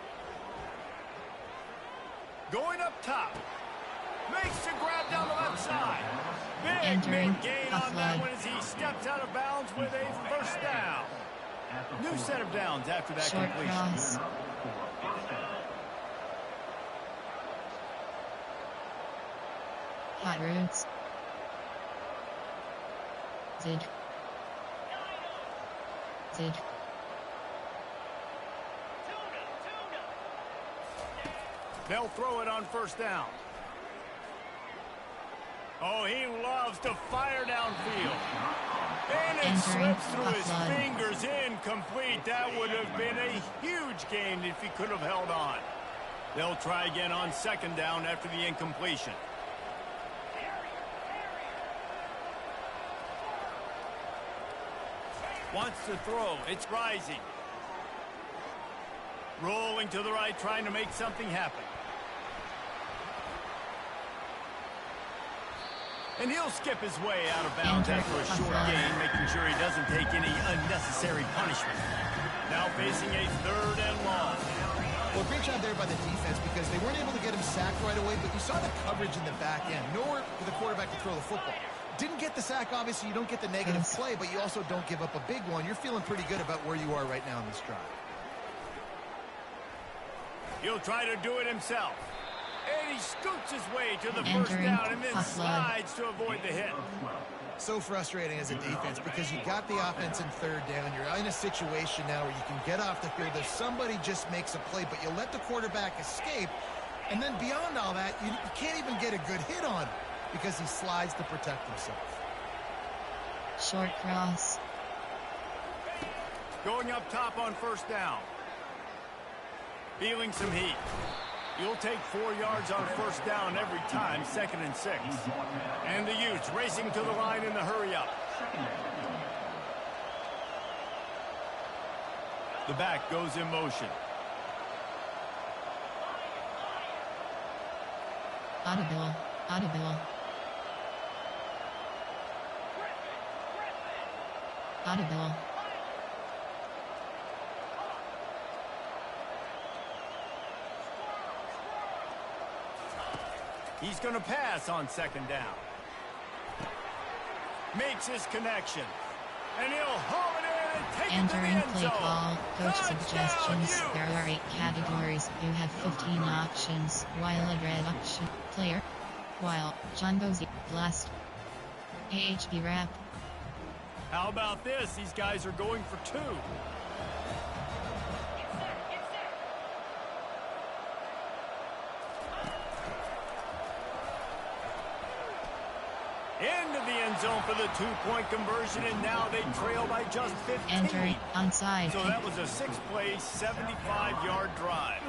Going up top. Makes the grab down the left side. Big gain on that one as he steps out of bounds with a first down. New set of downs after that completion. Cross. Hot roots. Zid. They'll throw it on first down. Oh, he loves to fire downfield. And it slips through his fingers, incomplete. That would have been a huge gain if he could have held on. They'll try again on second down after the incompletion. Wants to throw. It's rising. Rolling to the right, trying to make something happen. And he'll skip his way out of bounds after a short gain, making sure he doesn't take any unnecessary punishment. Now facing a 3rd and long. Well, great job there by the defense because they weren't able to get him sacked right away, but you saw the coverage in the back end. Nowhere for the quarterback to throw the football. Didn't get the sack, obviously you don't get the negative play, but you also don't give up a big one. You're feeling pretty good about where you are right now in this drive. He'll try to do it himself. And he scoots his way to the first down and then slides to avoid the hit. So frustrating as a defense because you got the offense in third down. You're in a situation now where you can get off the field if somebody just makes a play, but you let the quarterback escape. And then beyond all that, you can't even get a good hit on him because he slides to protect himself. Short cross. Going up top on first down. Feeling some heat. You'll take 4 yards on first down every time, 2nd and 6. And the Utes racing to the line in the hurry-up. The back goes in motion. Audible. Audible. Audible. He's going to pass on 2nd down. Makes his connection. And he'll haul it in and take it to the end play zone. call. Coach Touchdown, suggestions. There are 8 categories. You have 15 options. While a red option. Player. While. John Bozy. Blast. AHB wrap. How about this? These guys are going for 2. Into the end zone for the 2-point conversion, and now they trail by just 15. Entering onside. So that was a 6-play, 75-yard drive.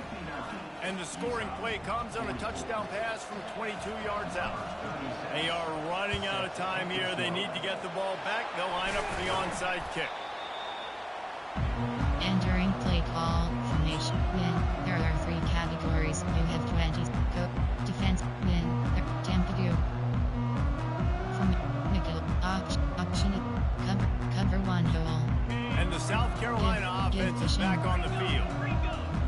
And the scoring play comes on a touchdown pass from 22 yards out. They are running out of time here. They need to get the ball back. They'll line up for the onside kick. Entering play call. Formation. Win. There are 3 categories. You have 20. Go. Defense. Win. Tampa do. Option. Cover 1 hole. And the South Carolina offense is back on the field.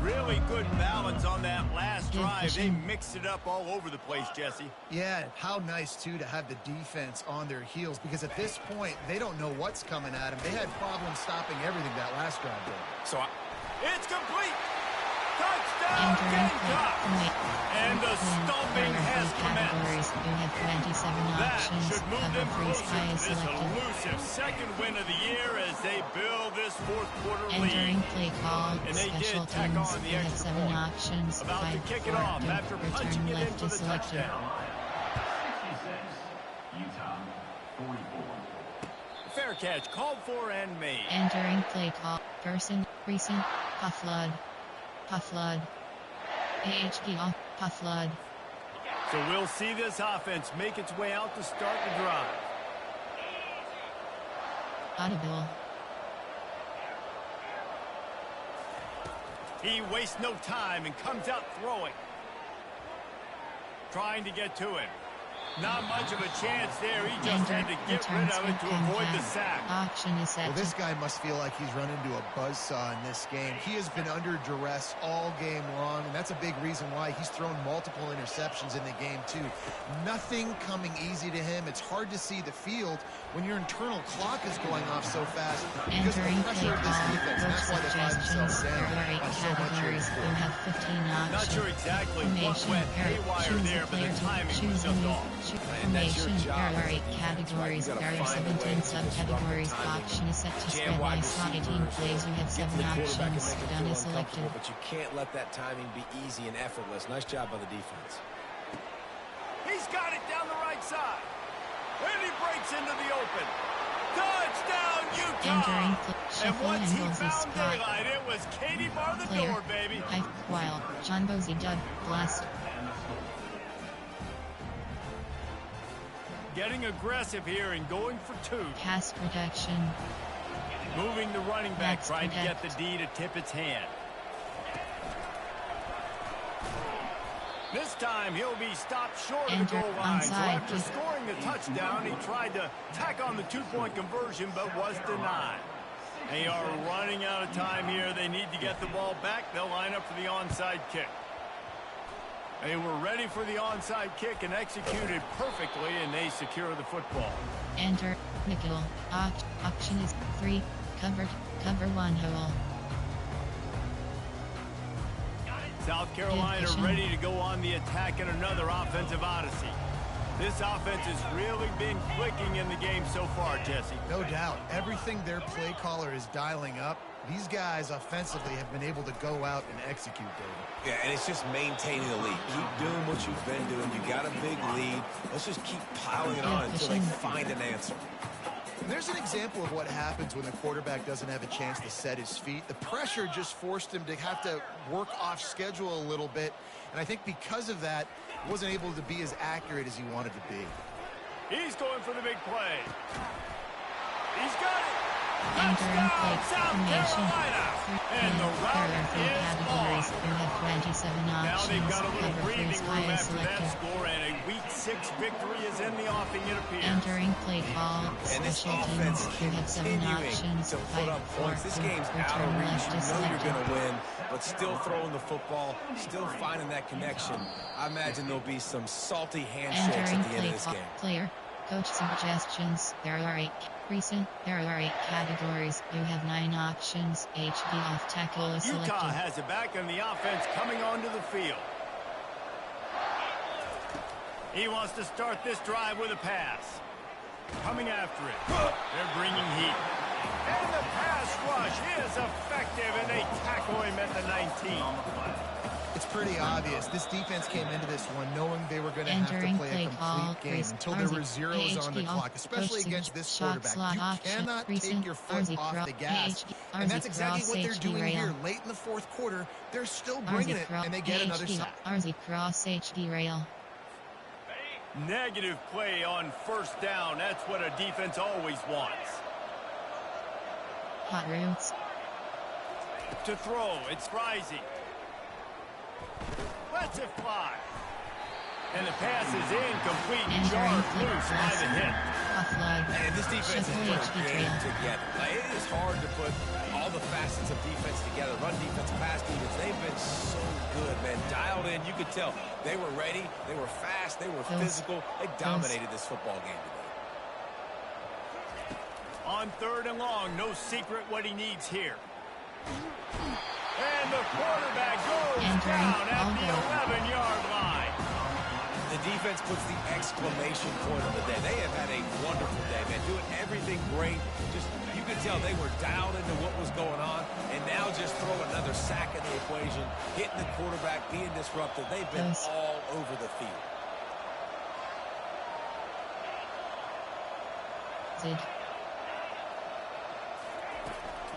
Really good balance on that last drive. They mixed it up all over the place, Jesse. Yeah, how nice, too, to have the defense on their heels because at this point, they don't know what's coming at them. They had problems stopping everything that last drive did. It's complete. Touchdown, Gamecocks! And the stomping has commenced. You have 27 That options. should move them closer to this selected. elusive 2nd win of the year as they build this 4th quarter Entering lead. play call. And they Special did tack teams. on the You have extra 7 point. options. About to 5 kick it forward, off after punching return it in left for is the selected. touchdown. Fair catch, called for and made. Entering play call. Person. Recent. Pufflood. Pufflood. AHD off. Pufflood. So we'll see this offense make its way out to start the drive. Audible. He wastes no time and comes out throwing. Trying to get to it. Not much of a chance there. He just had to get rid of it to avoid the sack. Option is set. Well, this guy must feel like he's run into a buzzsaw in this game. He has been under duress all game long, and that's a big reason why he's thrown multiple interceptions in the game, too. Nothing coming easy to him. It's hard to see the field when your internal clock is going off so fast because of the pressure of this defense. That's why they find themselves down on so much of this You have 15 options. Not sure exactly what went haywire there, but the timing was just off. Formation. There are 8 categories. There are 17 subcategories. Option is set to spread by slot 18 plays. You have 7 options. Done is selected. But you can't let that timing be easy and effortless. Nice job by the defense. He's got it down the right side. And he breaks into the open. Touchdown, Utah! And once he found daylight, it was Katie bar the door, baby. While John Bozy Dub. Blast. Getting aggressive here and going for 2. Pass protection. Moving the running back, trying to get the D to tip its hand. This time he'll be stopped short of the goal line. So after scoring the touchdown, he tried to tack on the 2-point conversion, but was denied. They are running out of time here. They need to get the ball back. They'll line up for the onside kick. They were ready for the onside kick and executed perfectly, and they secure the football. Enter. Nickel. Option is 3. Cover 1 hole. South Carolina ready to go on the attack in another offensive odyssey. This offense has really been clicking in the game so far, Jesse. No doubt. Everything their play caller is dialing up, these guys offensively have been able to go out and execute, David. Yeah, and it's just maintaining the lead. Keep doing what you've been doing. You got a big lead. Let's just keep piling it on until they find an answer. There's an example of what happens when the quarterback doesn't have a chance to set his feet. The pressure just forced him to have to work off schedule a little bit. And I think because of that, wasn't able to be as accurate as he wanted to be. He's going for the big play. He's got it. Entering play formation. And the route is categories. You have 27 now options. they've got a little Cover breathing first room by a after that selector. score, and a Week 6 victory is in the offing, it appears. Entering play call. And this Special offense teams. You have 7 continuing options. to put up points. This game's out of reach. You know you're going to win, but still throwing the football, still finding that connection. I imagine there'll be some salty handshakes Entering at the end of this game. player. Coach suggestions. There are 8 categories. You have 9 options. HD off tackle is selected. Utah has it back, and the offense coming onto the field. He wants to start this drive with a pass. Coming after it. They're bringing heat. And the pass rush is effective, and they tackle him at the 19. It's pretty obvious. This defense came into this one knowing they were going to have to play a complete game until there were zeros on the clock, especially against this quarterback. You cannot take your foot off the gas. And that's exactly what they're doing here. Late in the fourth quarter, they're still bringing it, and they get another sack. RZ cross HD rail. Negative play on first down. That's what a defense always wants. Hot routes. To throw, it's Rising. Lets it fly. And the pass is incomplete. Jarred loose by the hit. And this defense is pretty good together. It is hard to put all the facets of defense together. Run defense, pass defense. They've been so good, man. Dialed in. You could tell they were ready. They were fast. They were physical. They dominated this football game today. On 3rd and long, no secret what he needs here. And the quarterback goes down at the 11-yard line. The defense puts the exclamation point on the day. They have had a wonderful day, man. Doing everything great. Just, you could tell they were dialed into what was going on. And now just throw another sack in the equation. Hitting the quarterback, being disruptive. They've been all over the field.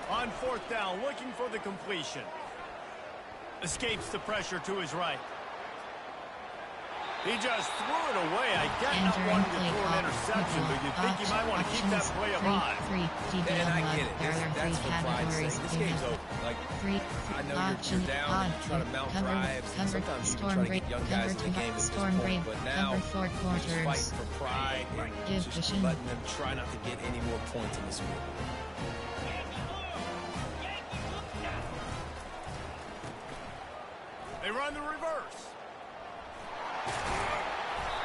On 4th down, looking for the completion. Escapes the pressure to his right. He just threw it away. I get not wanting to throw an interception, but you think he might want to keep that play alive. And I get it. That's for pride's sake. This game's over. Like, I know you're down and you're trying to mount drives, and sometimes you can try to get young guys in the game at this point, but now you're just fighting for pride and just letting them try not to get any more points in this game. They run the reverse.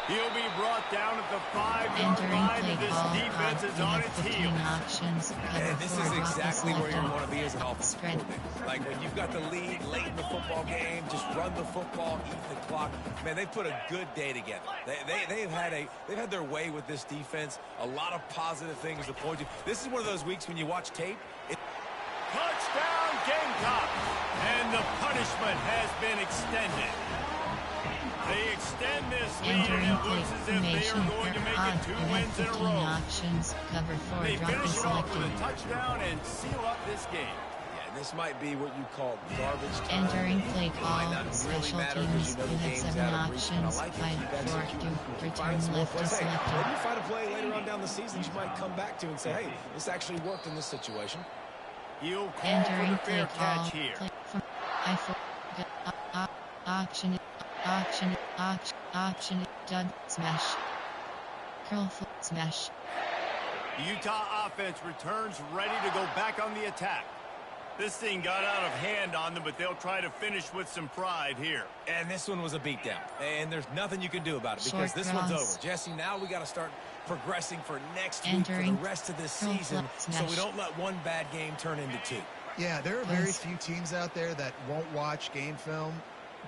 He'll be brought down at the 5-yard line, and this defense is on its heels. And this is exactly where you want to be as an offensive coordinator. Like when you've got the lead late in the football game, just run the football, eat the clock. Man, they put a good day together. They've had their way with this defense. A lot of positive things to point to. This is one of those weeks when you watch tape. Touchdown Gamecocks! And the punishment has been extended. They extend this lead, and it looks as if they are going to make it 2 wins in a row. They finish it off with a touchdown and seal up this game. Yeah, this might be what you call garbage time. Entering play call, special teams, you have 7 options, 5, 4, 2, return left to selected. Maybe you find a play later on down the season you might come back to and say, hey, this actually worked in this situation. He'll call for the fair catch here. Option, dud, smash. Curl foot, smash. The Utah offense returns ready to go back on the attack. This thing got out of hand on them, but they'll try to finish with some pride here. And this one was a beatdown. And there's nothing you can do about it because this one's over. Jesse, now we got to start progressing for next week for the rest of this season so we don't let one bad game turn into 2. Yeah, there are very few teams out there that won't watch game film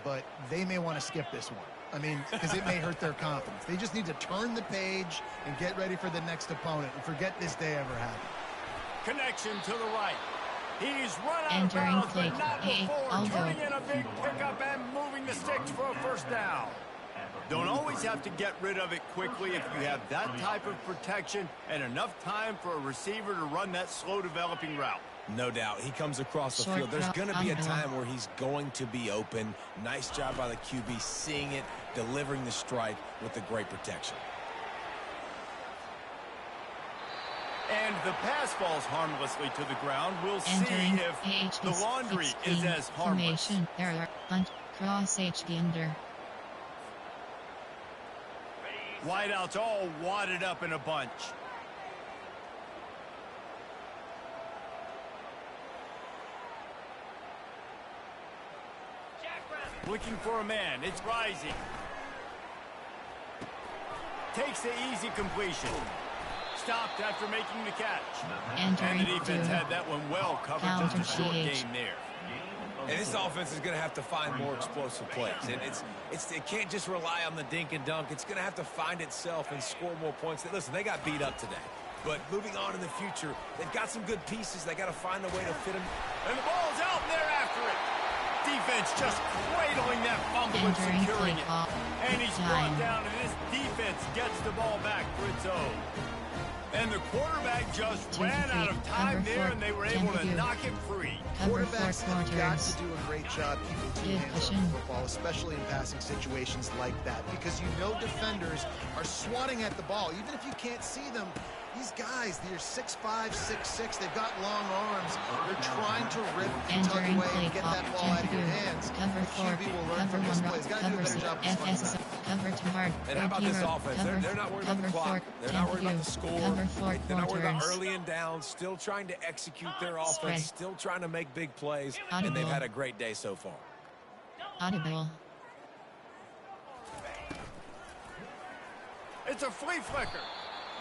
but they may want to skip this one. I mean, because it may hurt their confidence. They just need to turn the page and get ready for the next opponent and forget this day ever happened. Connection to the right. He's run out Entering of bounds, but not before turning in a big pickup and moving the sticks for a first down. Don't always have to get rid of it quickly if you have that type of protection and enough time for a receiver to run that slow-developing route. No doubt. He comes across the field. There's going to be a time where he's going to be open. Nice job by the QB seeing it, delivering the strike with the great protection. And the pass falls harmlessly to the ground. We'll see if the laundry is as harmless. There are punt, cross HB under. Wideouts all wadded up in a bunch. Looking for a man. It's rising. Takes the easy completion. Stopped after making the catch. And the defense had that one well covered. Just a short game there. And this offense is going to have to find more explosive plays. And it can't just rely on the dink and dunk. It's going to have to find itself and score more points. Listen, they got beat up today. But moving on in the future, they've got some good pieces. They got to find a way to fit them. And the ball's out, and they're after it. Defense just cradling that fumble and securing it. And he's brought down, and this defense gets the ball back for its own. And the quarterback just ran out of time there, and they were able to knock it free. Quarterbacks have got to do a great job keeping two hands on the football, especially in passing situations like that, because you know defenders are swatting at the ball. Even if you can't see them, these guys, they're 6'5", 6'6", they've got long arms. They're trying to rip and tug away and get that ball out of your hands. Cover the QB will learn from this play. He's got to do a better job of responding. Cover too hard. And how about this offense? They're not worried about the clock. They're not worried about the score. They're not worried about early and down. Still trying to execute their offense. Still trying to make big plays. And they've had a great day so far. Audible. It's a flea flicker.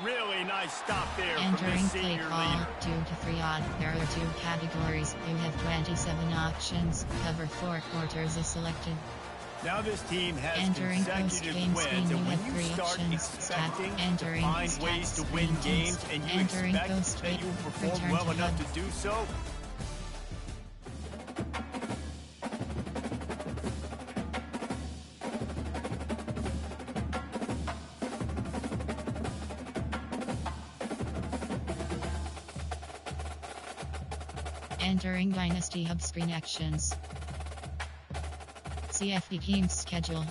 Really nice stop there from this senior leader. 2 to 3 odd. There are 2 categories. You have 27 options. Cover 4 quarters is selected. Now this team has consecutive wins, and when you start expecting to find ways to win games, and you expect that you will perform well enough to do so, Entering Dynasty Hub screen actions. CFB team schedule.